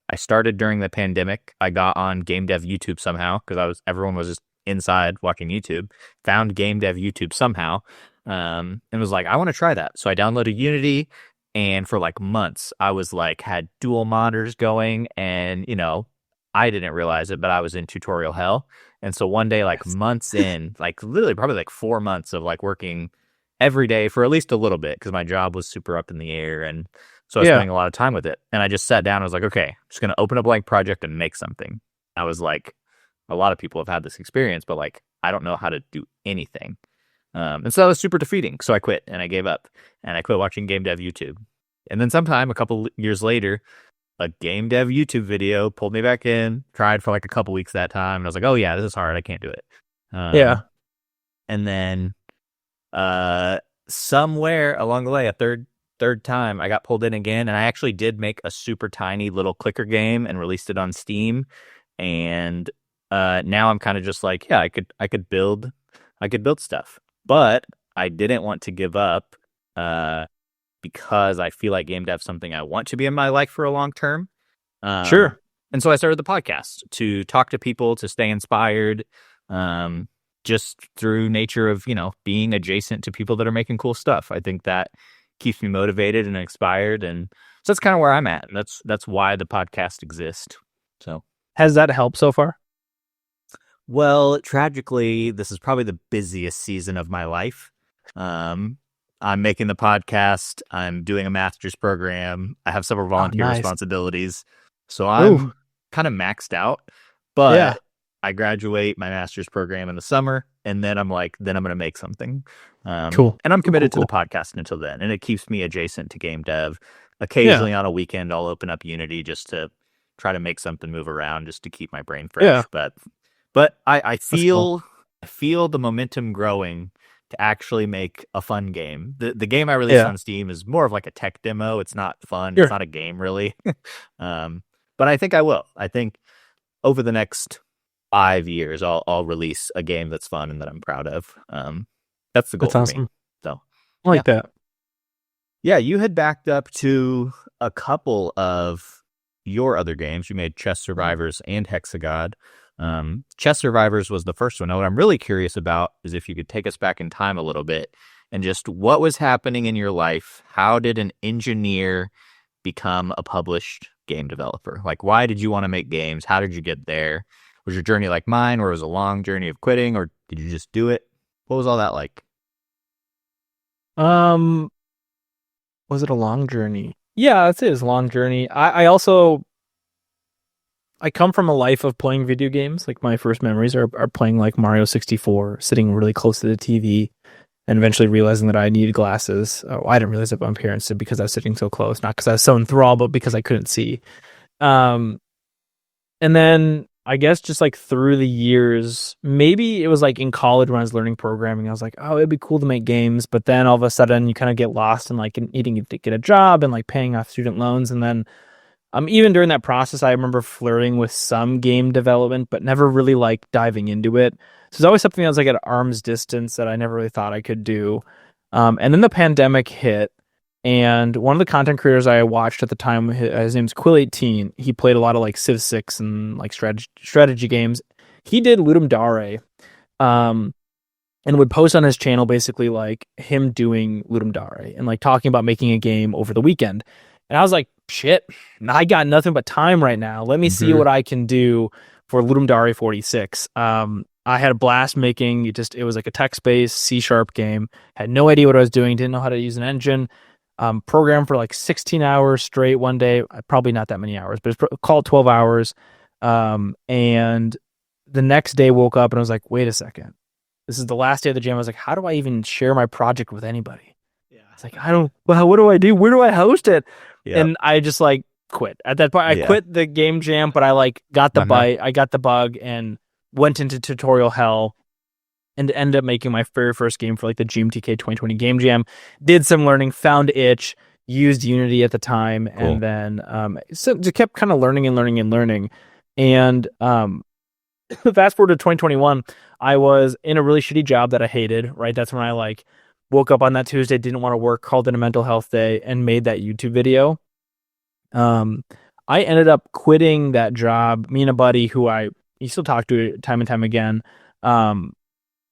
I started during the pandemic. I got on game dev YouTube somehow because everyone was just inside watching YouTube. Found game dev YouTube somehow, and was like, I want to try that. So I downloaded Unity, and for like months, I was like had dual monitors going, and I didn't realize it, but I was in tutorial hell. And so one day, like months in, like literally probably like 4 months of like working every day for at least a little bit because my job was super up in the air, and so I was Yeah. spending a lot of time with it. And I just sat down and was like, okay, I'm just going to open a blank project and make something. I was like, a lot of people have had this experience, but like, I don't know how to do anything. And so that was super defeating. So I quit and I gave up and I quit watching game dev YouTube. And then sometime a couple years later, a game dev YouTube video pulled me back in, tried for like a couple weeks that time. And I was like, oh yeah, this is hard. I can't do it. Yeah. And then somewhere along the way, a third time I got pulled in again, and I actually did make a super tiny little clicker game and released it on Steam. And now I'm kind of just like, yeah, I could build stuff, but I didn't want to give up because I feel like game dev is something I want to be in my life for a long term. Sure. And so I started the podcast to talk to people, to stay inspired, just through nature of, being adjacent to people that are making cool stuff. I think that keeps me motivated and inspired. And so that's kind of where I'm at. And that's why the podcast exists. So, Has that helped so far? well, tragically, this is probably the busiest season of my life. I'm making the podcast. I'm doing a master's program. I have several volunteer nice. responsibilities. So Ooh. I'm kind of maxed out, but Yeah. I graduate my master's program in the summer, and then I'm like, then I'm going to make something. Cool. And I'm committed Cool. to the podcast until then, and it keeps me adjacent to game dev. Occasionally on a weekend, I'll open up Unity just to try to make something move around, just to keep my brain fresh. Yeah. But I cool. feel the momentum growing to actually make a fun game. The game I released on Steam is more of like a tech demo. It's not fun. Sure. It's not a game really. But I think I will. I think over the next 5 years, I'll release a game that's fun and that I'm proud of. That's the goal That's for me. awesome. So I like that. yeah, you had backed up to a couple of your other games. You made Chess Survivors and Hexagod. Chess Survivors was the first one. Now, what I'm really curious about is if you could take us back in time a little bit and just what was happening in your life. How did an engineer become a published game developer? Like, why did you want to make games? How did you get there? Was your journey like mine, or was it a long journey of quitting, or did you just do it? What was all that like? Was it a long journey? Yeah, I'd say it's a long journey. I come from a life of playing video games. Like, my first memories are playing like Mario 64, sitting really close to the TV, and eventually realizing that I needed glasses. Oh, I didn't realize it, but my parents did because I was sitting so close, not because I was so enthralled, but because I couldn't see. And then I guess just like through the years, maybe it was like in college when I was learning programming, I was like, oh, it'd be cool to make games. But then all of a sudden you kind of get lost in like needing to get a job and like paying off student loans. And then even during that process, I remember flirting with some game development, but never really like diving into it. So it's always something that was like at arm's distance that I never really thought I could do. And then the pandemic hit. And one of the content creators I watched at the time, his name's Quill18. He played a lot of like Civ 6 and like strategy games. He did Ludum Dare, and would post on his channel basically like him doing Ludum Dare and like talking about making a game over the weekend. And I was like, shit, I got nothing but time right now. Let me see what I can do for Ludum Dare 46. I had a blast making it was like a text-based C# game. Had no idea what I was doing, didn't know how to use an engine. Programmed for like 16 hours straight one day, probably not that many hours, but call it 12 hours. And the next day woke up and I was like, wait a second. This is the last day of the jam. I was like, how do I even share my project with anybody? Yeah. It's like, what do I do? Where do I host it? Yep. And I just like quit. At that point, I quit the game jam, but I like got the bite. I got the bug and went into tutorial hell and ended up making my very first game for like the GMTK 2020 Game Jam. Did some learning, found itch, used Unity at the time, Cool. and then so just kept kind of learning. And fast forward to 2021, I was in a really shitty job that I hated, right? That's when I like woke up on that Tuesday, didn't want to work, called it a mental health day, and made that YouTube video. I ended up quitting that job. Me and a buddy who you still talk to time and time again.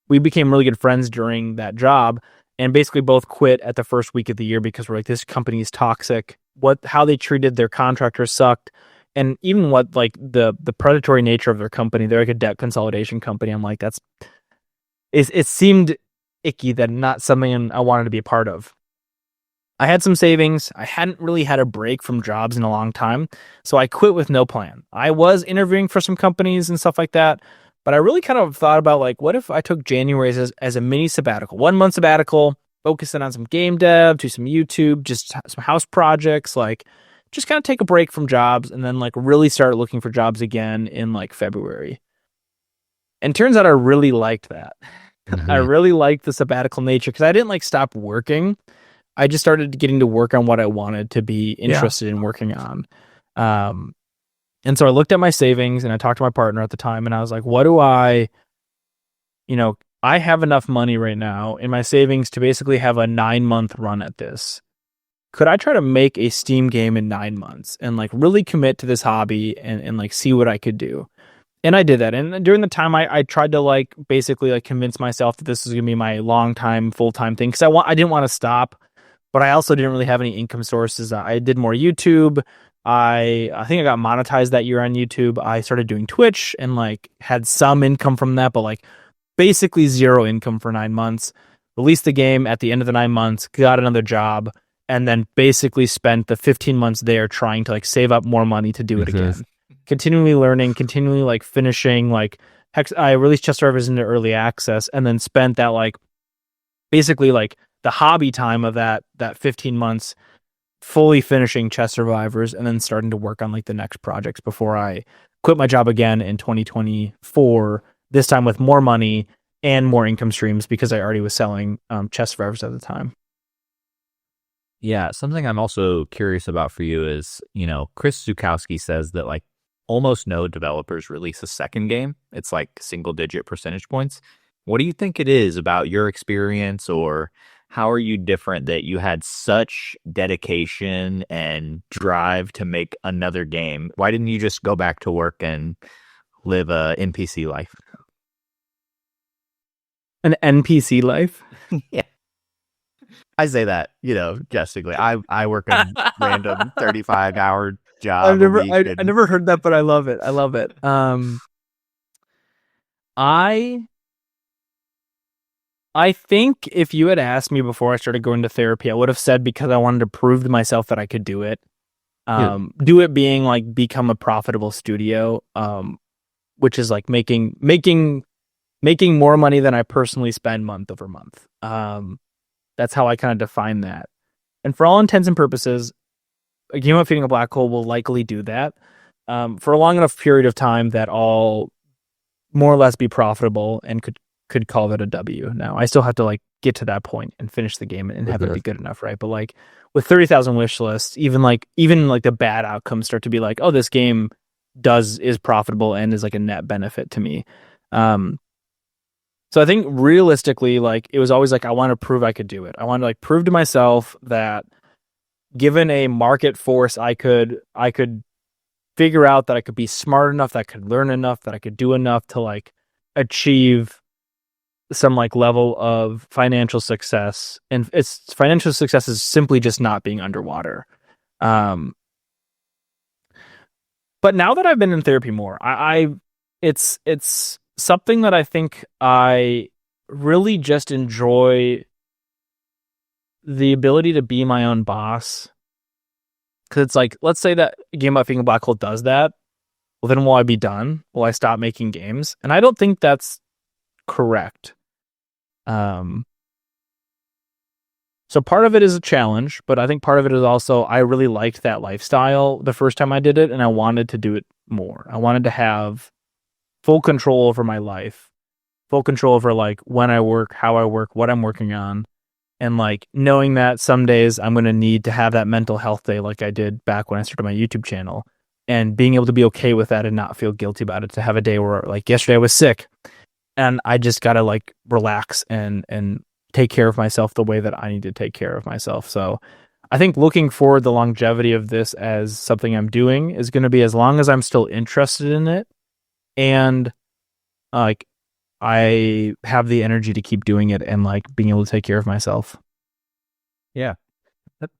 We became really good friends during that job and basically both quit at the first week of the year because we're like, this company is toxic. How they treated their contractors sucked. And even what like the predatory nature of their company, they're like a debt consolidation company. I'm like, it seemed icky, that not something I wanted to be a part of. I had some savings. I hadn't really had a break from jobs in a long time. So I quit with no plan. I was interviewing for some companies and stuff like that. But I really kind of thought about like, what if I took January as a mini sabbatical, 1 month sabbatical, focusing on some game dev, do some YouTube, just some house projects, like just kind of take a break from jobs and then like really start looking for jobs again in like February. And turns out I really liked that. Mm-hmm. I really liked the sabbatical nature because I didn't like stop working. I just started getting to work on what I wanted to be interested in working on. And so I looked at my savings and I talked to my partner at the time and I was like, I have enough money right now in my savings to basically have a 9-month run at this. Could I try to make a Steam game in 9 months and like really commit to this hobby and like see what I could do? And I did that. And during the time I tried to like basically like convince myself that this was going to be my long time, full-time thing. Cause I didn't want to stop, but I also didn't really have any income sources. I did more YouTube. I think I got monetized that year on YouTube. I started doing Twitch and like had some income from that, but like basically zero income for 9 months. Released the game at the end of the 9 months, got another job, and then basically spent the 15 months there trying to like save up more money to do it again. Continually learning, continually like finishing, like I released Chess Survivors into early access and then spent that like basically like the hobby time of that 15 months fully finishing Chess Survivors and then starting to work on like the next projects before I quit my job again in 2024, this time with more money and more income streams because I already was selling Chess Survivors at the time. Yeah, something I'm also curious about for you is, Chris Zukowski says that like almost no developers release a second game. It's like single-digit percentage points. What do you think it is about your experience, or how are you different that you had such dedication and drive to make another game? Why didn't you just go back to work and live a NPC life? An NPC life? Yeah. I say that, jestingly. I work a random 35-hour job. I never heard that, but I love it. I think if you had asked me before I started going to therapy, I would have said because I wanted to prove to myself that I could do it. Do it being like become a profitable studio, which is like making more money than I personally spend month over month. That's how I kind of define that. And for all intents and purposes, Game of Feeding a Black Hole will likely do that for a long enough period of time that I'll more or less be profitable and could call it a W. Now, I still have to like get to that point and finish the game and have it be good enough, right? But like with 30,000 wish lists, even like the bad outcomes start to be like, oh, this game is profitable and is like a net benefit to me. So I think realistically, like it was always like I want to prove I could do it. I want to like prove to myself that given a market force, I could figure out that I could be smart enough, that I could learn enough, that I could do enough to like achieve some like level of financial success. And financial success is simply just not being underwater. But now that I've been in therapy more, it's something that I think I really just enjoy the ability to be my own boss. Because it's like, let's say that a game about Thinking Black Hole does that. Well, then will I be done? Will I stop making games? And I don't think that's correct. So part of it is a challenge, but I think part of it is also I really liked that lifestyle the first time I did it, and I wanted to do it more. I wanted to have full control over my life, full control over like when I work, how I work, what I'm working on, and like knowing that some days I'm going to need to have that mental health day like I did back when I started my YouTube channel, and being able to be okay with that and not feel guilty about it, to have a day where like yesterday I was sick and I just got to like relax and take care of myself the way that I need to take care of myself. So I think looking forward, the longevity of this as something I'm doing is going to be as long as I'm still interested in it, and like I have the energy to keep doing it and like being able to take care of myself. Yeah,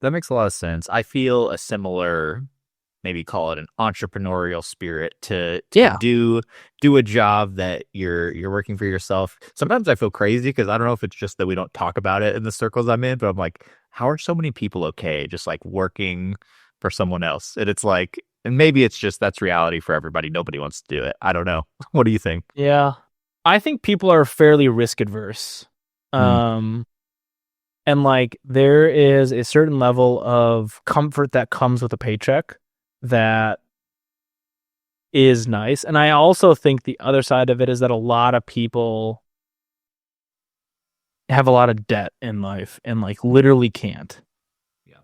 that makes a lot of sense. I feel a similar, maybe call it an entrepreneurial spirit to do a job that you're working for yourself. Sometimes I feel crazy because I don't know if it's just that we don't talk about it in the circles I'm in, but I'm like, how are so many people okay just like working for someone else? And it's like, and maybe it's just that's reality for everybody. Nobody wants to do it. I don't know. What do you think? Yeah. I think people are fairly risk adverse. And like there is a certain level of comfort that comes with a paycheck that is nice. And I also think the other side of it is that a lot of people have a lot of debt in life and like literally can't.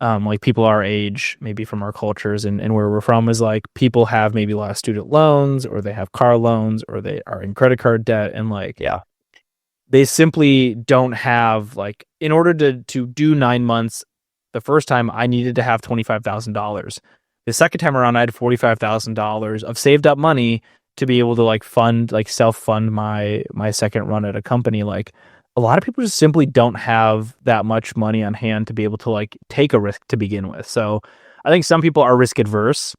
Like people our age, maybe from our cultures and where we're from, is like people have maybe a lot of student loans, or they have car loans, or they are in credit card debt, and like they simply don't have, like, in order to do 9 months, the first time I needed to have $25,000. The second time around, I had $45,000 of saved up money to be able to like fund, like self-fund my second run at a company. Like a lot of people just simply don't have that much money on hand to be able to like take a risk to begin with. So I think some people are risk adverse,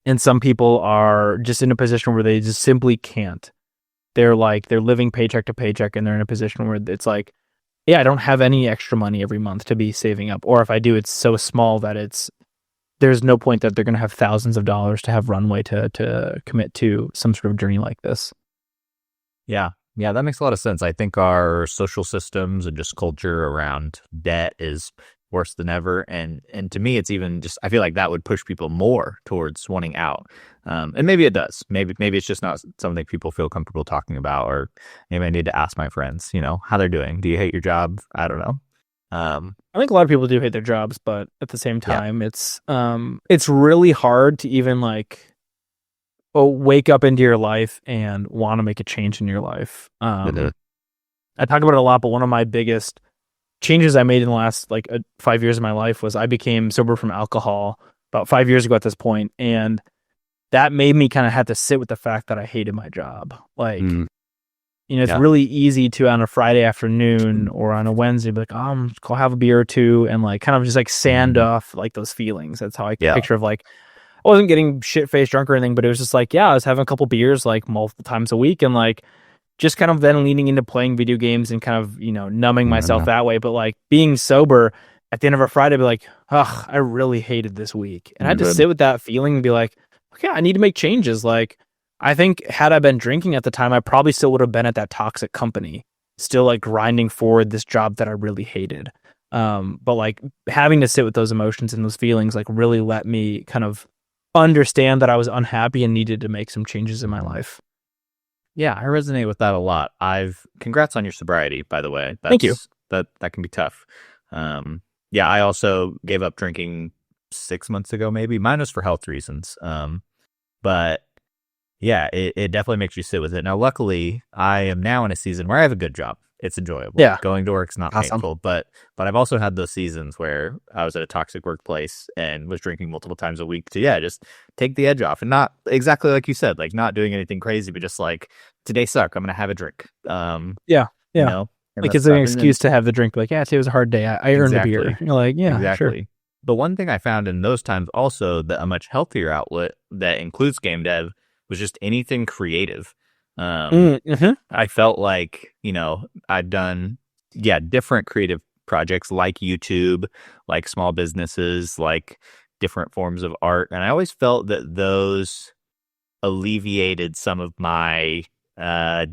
and some people are just in a position where they just simply can't. They're living paycheck to paycheck, and they're in a position where it's like, yeah, I don't have any extra money every month to be saving up. Or if I do, it's so small that there's no point that they're going to have thousands of dollars to have runway to commit to some sort of journey like this. Yeah, that makes a lot of sense. I think our social systems and just culture around debt is worse than ever. And to me, it's even just, I feel like that would push people more towards wanting out. And maybe it does. Maybe it's just not something people feel comfortable talking about, or maybe I need to ask my friends, how they're doing. Do you hate your job? I don't know. I think a lot of people do hate their jobs, but at the same time, it's really hard to even like wake up into your life and want to make a change in your life. I talk about it a lot, but one of my biggest changes I made in the last 5 years of my life was I became sober from alcohol about 5 years ago at this point, and that made me kind of have to sit with the fact that I hated my job. It's really easy to, on a Friday afternoon or on a Wednesday, be like, go have a beer or two, and like kind of just like sand off like those feelings. That's how I picture of like, I wasn't getting shit faced drunk or anything, but it was just like, I was having a couple beers like multiple times a week, and like just kind of then leaning into playing video games and kind of, numbing myself that way. But like being sober at the end of a Friday, I'd be like, I really hated this week. And I had to sit with that feeling and be like, okay, I need to make changes. Like, I think had I been drinking at the time, I probably still would have been at that toxic company, still like grinding forward this job that I really hated. But like having to sit with those emotions and those feelings, like really let me kind of understand that I was unhappy and needed to make some changes in my life. Yeah, I resonate with that a lot. Congrats on your sobriety, by the way. Thank you. That can be tough. I also gave up drinking 6 months ago, maybe. Mine was for health reasons. But yeah, it definitely makes you sit with it. Now, luckily, I am now in a season where I have a good job. It's enjoyable. Yeah. Going to work's not painful, but I've also had those seasons where I was at a toxic workplace and was drinking multiple times a week to, just take the edge off, and not exactly like you said, like not doing anything crazy, but just like, today sucked, I'm going to have a drink. Like it's an excuse to have the drink. Like, today was a hard day. I earned a beer. You're like, exactly. Sure. But one thing I found in those times also, that a much healthier outlet that includes game dev was just anything creative. Mm-hmm. I felt like, I'd done, different creative projects like YouTube, like small businesses, like different forms of art. And I always felt that those alleviated some of my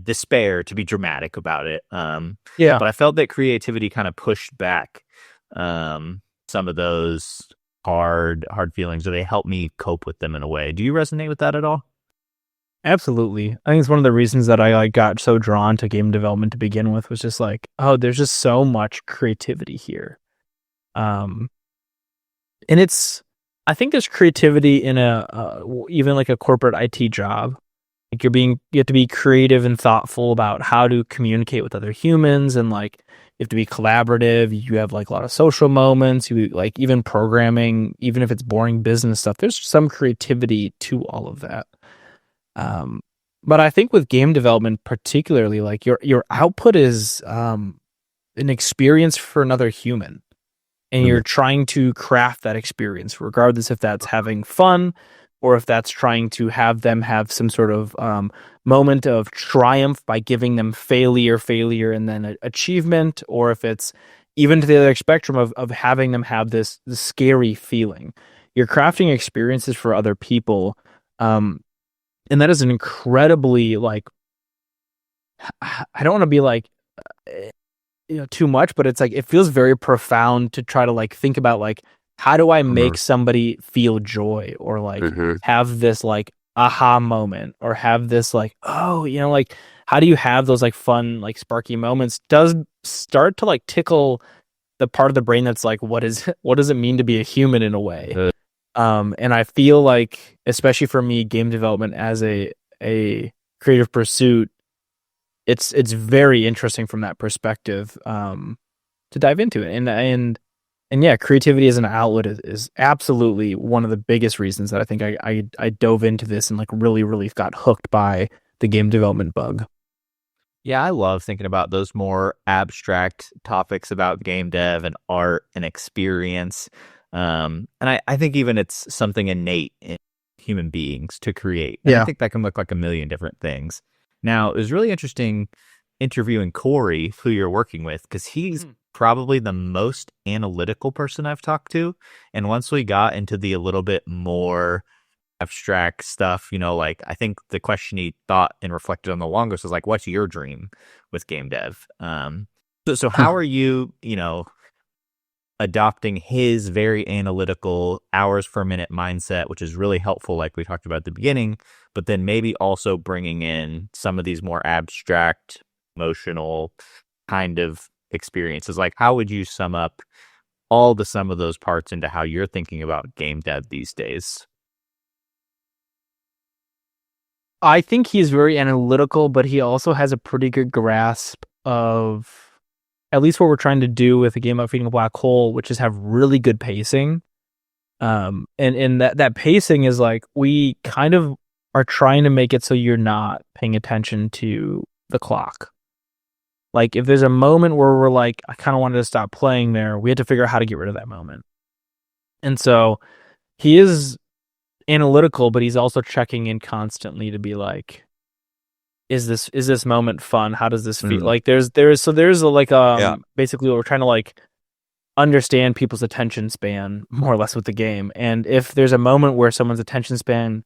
despair, to be dramatic about it. Yeah, But I felt that creativity kind of pushed back some of those hard feelings, or they helped me cope with them in a way. Do you resonate with that at all? absolutely. I think it's one of the reasons that I got so drawn to game development to begin with, was just like, oh, there's just so much creativity here. Um, and I think there's creativity in even like a corporate IT job. Like you have to be creative and thoughtful about how to communicate with other humans, and like you have to be collaborative. You have like a lot of social moments. You like even programming, even if it's boring business stuff, there's some creativity to all of that. But I think with game development, particularly, like your output is an experience for another human, and you're trying to craft that experience, regardless if that's having fun or if that's trying to have them have some sort of moment of triumph by giving them failure, and then achievement, or if it's even to the other spectrum of having them have this scary feeling. You're crafting experiences for other people, and that is an incredibly, like, I don't want to be like, too much, but it's like it feels very profound to try to like think about like, how do I make somebody feel joy, or like have this like aha moment, or have this like, oh, like, how do you have those like fun, like sparky moments? Does start to like tickle the part of the brain that's like, what does it mean to be a human in a way? And I feel like, especially for me, game development as a creative pursuit, it's very interesting from that perspective, to dive into it. And yeah, creativity as an outlet is absolutely one of the biggest reasons that I think I dove into this and like really, really got hooked by the game development bug. Yeah, I love thinking about those more abstract topics about game dev and art and experience. And I think even it's something innate in human beings to create. And I think that can look like a million different things. Now, it was really interesting interviewing Corey, who you're working with, because he's probably the most analytical person I've talked to. And once we got into the a little bit more abstract stuff, like I think the question he thought and reflected on the longest was like, what's your dream with game dev? So how are you, adopting his very analytical hours per minute mindset, which is really helpful, like we talked about at the beginning, but then maybe also bringing in some of these more abstract, emotional kind of experiences? Like, how would you sum up all the sum of those parts into how you're thinking about game dev these days? I think he's very analytical, but he also has a pretty good grasp of at least what we're trying to do with a game about feeding a black hole, which is have really good pacing. And that pacing is like, we kind of are trying to make it so you're not paying attention to the clock. Like, if there's a moment where we're like, I kind of wanted to stop playing there, we had to figure out how to get rid of that moment. And so he is analytical, but he's also checking in constantly to be like, is this moment fun? How does this feel? Like there's basically what we're trying to like understand people's attention span more or less with the game. And if there's a moment where someone's attention span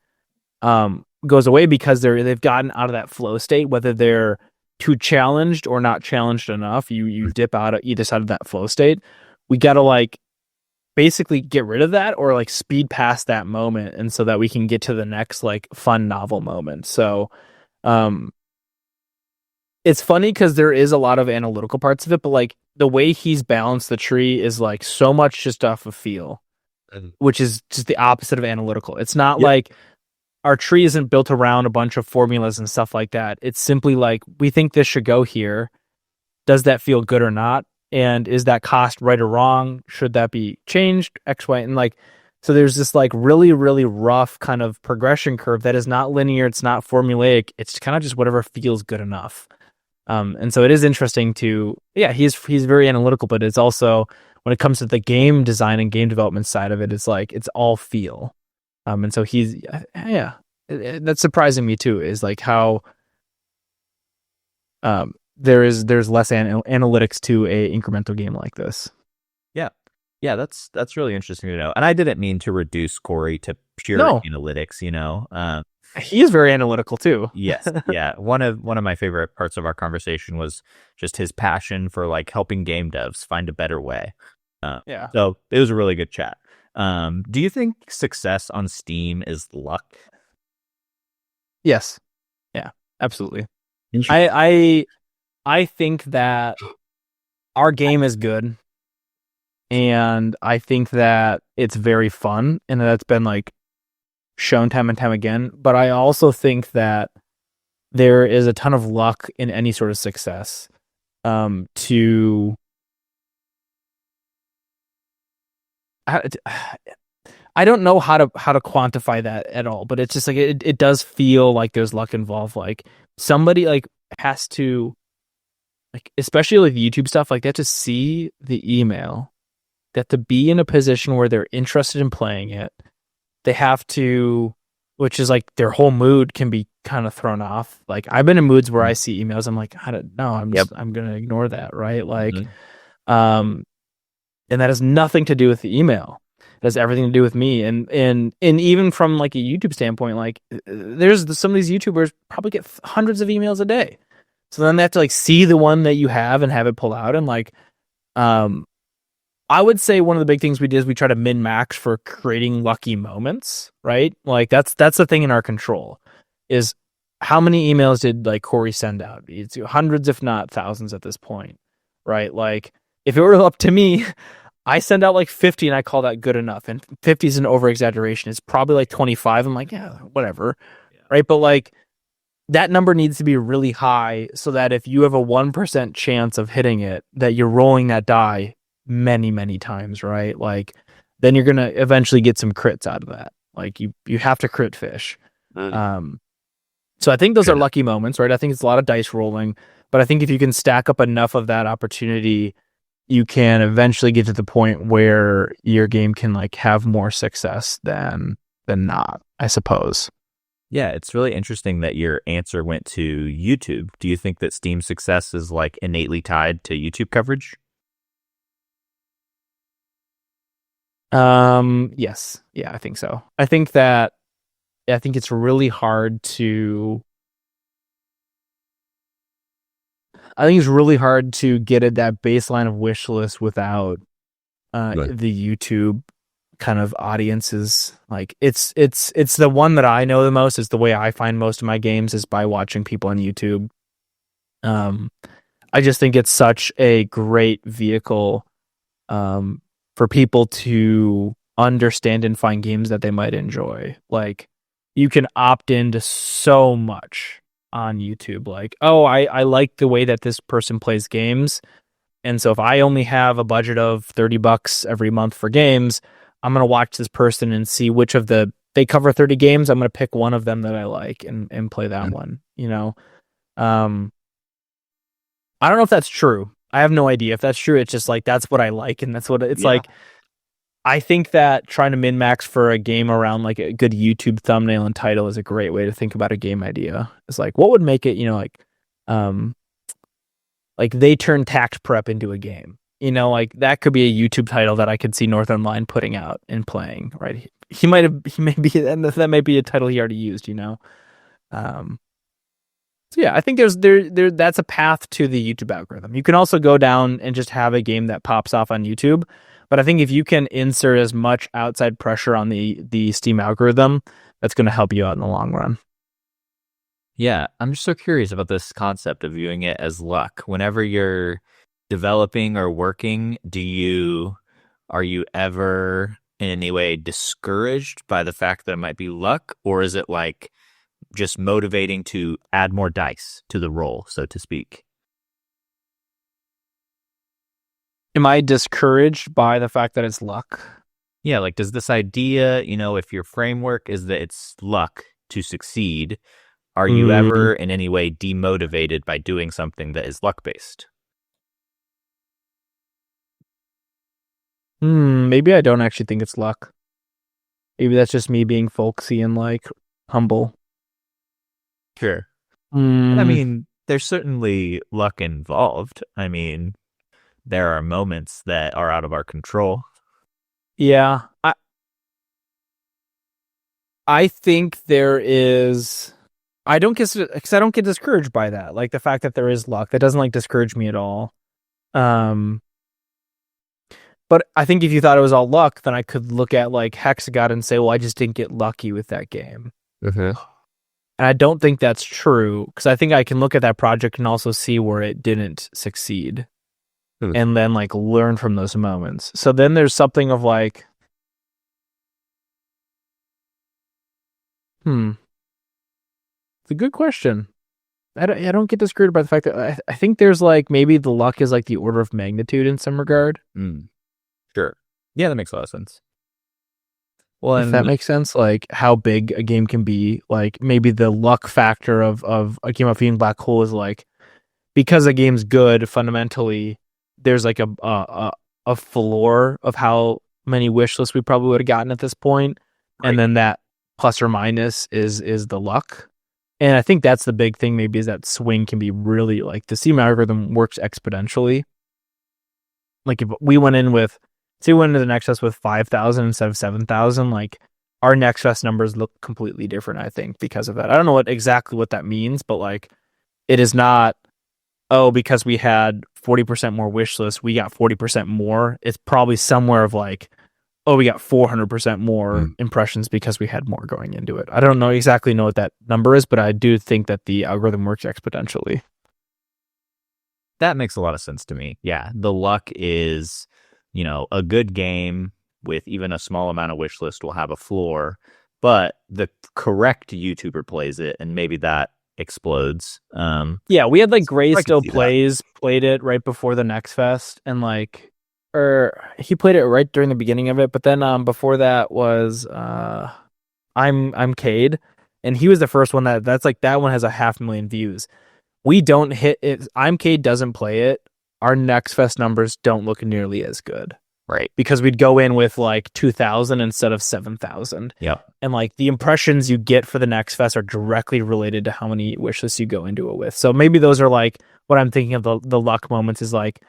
goes away because they've gotten out of that flow state, whether they're too challenged or not challenged enough, you dip out of either side of that flow state. We got to like basically get rid of that, or like speed past that moment, and so that we can get to the next like fun novel moment. So it's funny because there is a lot of analytical parts of it, but like the way he's balanced the tree is like so much just off of feel, which is just the opposite of analytical. It's not like our tree isn't built around a bunch of formulas and stuff like that. It's simply like, we think this should go here. Does that feel good or not? And is that cost right or wrong? Should that be changed? X, Y, and like, so there's this like really, really rough kind of progression curve that is not linear. It's not formulaic. It's kind of just whatever feels good enough. And so it is interesting he's very analytical, but it's also, when it comes to the game design and game development side of it, it's like, it's all feel. And so that's surprising me too, is like how there's less analytics to a incremental game like this. Yeah, that's really interesting to know. And I didn't mean to reduce Corey to pure No, analytics, he is very analytical too. Yes, yeah. One of my favorite parts of our conversation was just his passion for like helping game devs find a better way. Yeah. So it was a really good chat. Do you think success on Steam is luck? Yes. Yeah. Absolutely. Interesting. I think that our game is good, and I think that it's very fun, and that's been like shown time and time again. But I also think that there is a ton of luck in any sort of success. To I don't know how to quantify that at all, but it's just like it does feel like there's luck involved. Like somebody like has to, like, especially with YouTube stuff, like they have to see the email, they have to be in a position where they're interested in playing it. They have to, which is like their whole mood can be kind of thrown off. Like I've been in moods where I see emails, I'm like, I don't know, I'm gonna ignore that, right? Like, and that has nothing to do with the email. It has everything to do with me. And even from like a YouTube standpoint, like there's some of these YouTubers probably get hundreds of emails a day. So then they have to like see the one that you have and have it pull out. And like, I would say one of the big things we did is we try to min-max for creating lucky moments, right? Like that's the thing in our control is how many emails did like Corey send out? It's hundreds, if not thousands at this point, right? Like if it were up to me, I send out like 50 and I call that good enough. And 50 is an over exaggeration. It's probably like 25. I'm like, yeah, whatever. Yeah. Right. But like that number needs to be really high so that if you have a 1% chance of hitting it, that you're rolling that die many, many times. Right. Like then you're going to eventually get some crits out of that. Like you have to crit fish. So I think those are lucky moments, right? I think it's a lot of dice rolling, but I think if you can stack up enough of that opportunity, you can eventually get to the point where your game can like have more success than not, I suppose. Yeah, it's really interesting that your answer went to YouTube. Do you think that Steam success is like innately tied to YouTube coverage? Yes. Yeah, I think so. I think it's really hard to get at that baseline of wish list without the YouTube kind of audiences. Like it's the one that I know the most. Is the way I find most of my games is by watching people on YouTube. I just think it's such a great vehicle for people to understand and find games that they might enjoy. Like you can opt into so much on YouTube. Like, oh, I like the way that this person plays games. And so if I only have a budget of $30 every month for games, I'm going to watch this person and see which of they cover 30 games. I'm going to pick one of them that I like and play that one, I don't know if that's true. I have no idea if that's true. It's just like, that's what I like. And that's what it's like. I think that trying to min-max for a game around like a good YouTube thumbnail and title is a great way to think about a game idea. It's like, what would make it, like they turn tact prep into a game, like that could be a YouTube title that I could see North Online putting out and playing, right? He may be, and that might be a title he already used, So yeah, I think that's a path to the YouTube algorithm. You can also go down and just have a game that pops off on YouTube. But I think if you can insert as much outside pressure on the Steam algorithm, that's going to help you out in the long run. Yeah, I'm just so curious about this concept of viewing it as luck. Whenever you're developing or working, are you ever in any way discouraged by the fact that it might be luck, or is it like just motivating to add more dice to the roll, so to speak? Am I discouraged by the fact that it's luck? Yeah, like does this idea, if your framework is that it's luck to succeed, are you ever in any way demotivated by doing something that is luck-based? Maybe I don't actually think it's luck. Maybe that's just me being folksy and like humble. Sure. I mean, there's certainly luck involved. I mean, there are moments that are out of our control. Yeah, I think there is. I don't get because I don't get discouraged by that. Like the fact that there is luck, that doesn't like discourage me at all. But I think if you thought it was all luck, then I could look at like Hexagod and say, well, I just didn't get lucky with that game. Mm-hmm. And I don't think that's true because I think I can look at that project and also see where it didn't succeed and then like learn from those moments. So then there's something of like, it's a good question. I don't get discouraged by the fact that I think there's like maybe the luck is like the order of magnitude in some regard. Sure. Yeah, that makes a lot of sense. Well, if that makes sense, like how big a game can be, like maybe the luck factor of a game of Fiend Black Hole is like because a game's good fundamentally. There's like a floor of how many wish lists we probably would have gotten at this point, right. And then that plus or minus is the luck. And I think that's the big thing. Maybe is that swing can be really like the Steam algorithm works exponentially. Like if we went in with. So we went into the Next Fest with 5,000 instead of 7,000. Like our Next Fest numbers look completely different, I think, because of that. I don't know exactly what that means, but like it is not, because we had 40% more wish lists, we got 40% more. It's probably somewhere of like, we got 400% more impressions because we had more going into it. I don't know exactly what that number is, but I do think that the algorithm works exponentially. That makes a lot of sense to me. Yeah, the luck is... a good game with even a small amount of wish list will have a floor, but the correct YouTuber plays it and maybe that explodes. We had like Gray Still played it right before the Next Fest and like, or he played it right during the beginning of it, but then before that was I'm Cade, and he was the first one that's like that one has 500,000 views. We don't hit it. I'm Cade doesn't play it. Our Next Fest numbers don't look nearly as good. Right. Because we'd go in with like 2,000 instead of 7,000. Yep. And like the impressions you get for the Next Fest are directly related to how many wishlists you go into it with. So maybe those are like what I'm thinking of the luck moments is like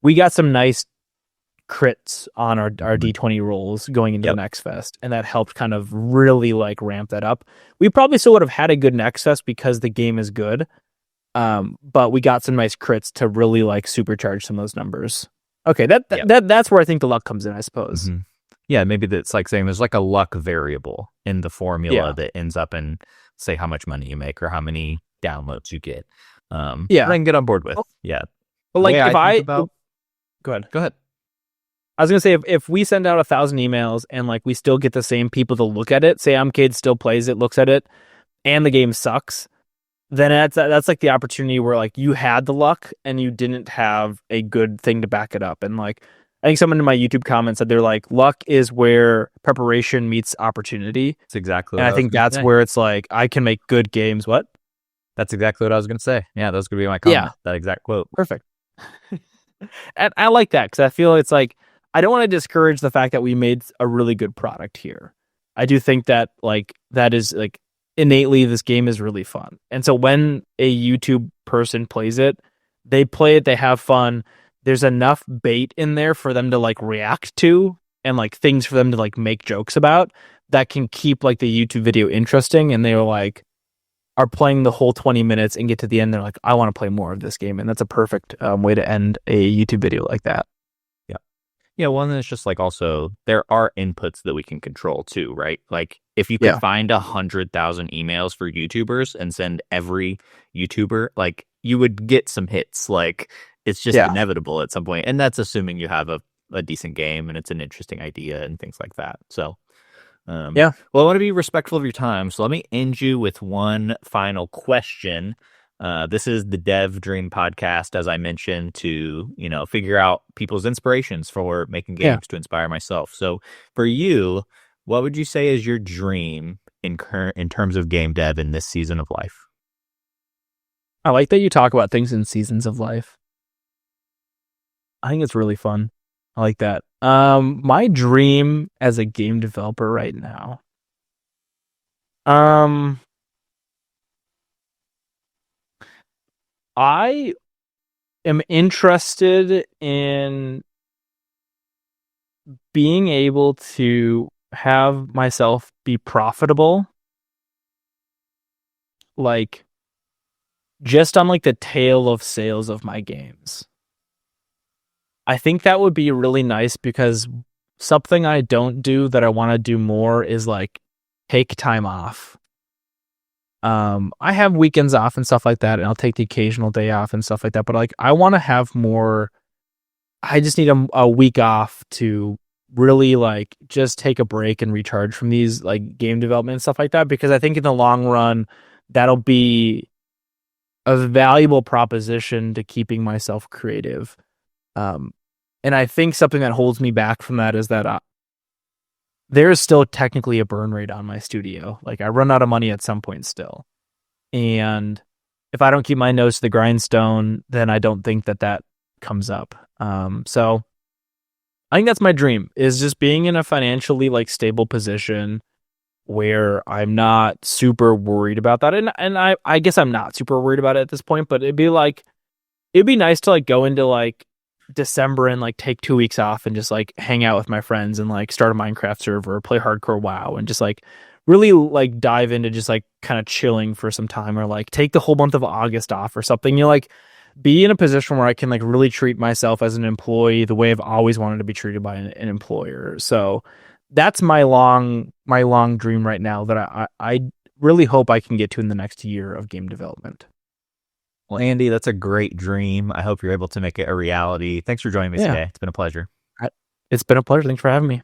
we got some nice crits on our D20 rolls going into the Next Fest. And that helped kind of really like ramp that up. We probably still would have had a good Next Fest because the game is good. But we got some nice crits to really like supercharge some of those numbers. Okay, that's where I think the luck comes in, I suppose. Mm-hmm. Yeah, maybe that's like saying there's like a luck variable in the formula that ends up in, say, how much money you make or how many downloads you get. I can get on board with. But like go ahead. I was gonna say if we send out 1,000 emails and like we still get the same people to look at it, say Kid still plays it, looks at it, and the game sucks. Then that's like the opportunity where like you had the luck and you didn't have a good thing to back it up. And like I think someone in my YouTube comments said they're like luck is where preparation meets opportunity. That's exactly. And I think that's where it's like I can make good games. What? That's exactly what I was going to say. Yeah, that was going to be my comment. Yeah. That exact quote. Perfect. And I like that because I feel it's like I don't want to discourage the fact that we made a really good product here. I do think that like that is like. Innately this game is really fun, and so when a YouTube person plays it, they play it, they have fun, there's enough bait in there for them to like react to and like things for them to like make jokes about that can keep like the YouTube video interesting, and they're like are playing the whole 20 minutes and get to the end, they're like I want to play more of this game, and that's a perfect way to end a YouTube video like that. Yeah, well, and it's just like also there are inputs that we can control too, right? Like if you could find 100,000 emails for YouTubers and send every YouTuber, like you would get some hits. Like it's just inevitable at some point, and that's assuming you have a decent game and it's an interesting idea and things like that. So, well, I want to be respectful of your time, so let me end you with one final question. This is the Dev Dream podcast, as I mentioned, to, figure out people's inspirations for making games to inspire myself. So for you, what would you say is your dream in terms of game dev in this season of life? I like that you talk about things in seasons of life. I think it's really fun. I like that. My dream as a game developer right now. I am interested in being able to have myself be profitable, like just on like the tail of sales of my games. I think that would be really nice because something I don't do that I want to do more is like take time off. I have weekends off and stuff like that, and I'll take the occasional day off and stuff like that. But like, I want to have more. I just need a week off to really like just take a break and recharge from these like game development and stuff like that. Because I think in the long run, that'll be a valuable proposition to keeping myself creative. And I think something that holds me back from that is that there is still technically a burn rate on my studio. Like I run out of money at some point still. And if I don't keep my nose to the grindstone, then I don't think that comes up. So I think that's my dream, is just being in a financially like stable position where I'm not super worried about that. And I guess I'm not super worried about it at this point, but it'd be nice to like go into like December and like take 2 weeks off and just like hang out with my friends and like start a Minecraft server, play hardcore WoW, and just like really like dive into just like kind of chilling for some time, or like take the whole month of August off or something. You know, like be in a position where I can like really treat myself as an employee the way I've always wanted to be treated by an employer. So that's my long dream right now that I really hope I can get to in the next year of game development. Well, Andy, that's a great dream. I hope you're able to make it a reality. Thanks for joining me Yeah, today. It's been a pleasure. it's been a pleasure. Thanks for having me.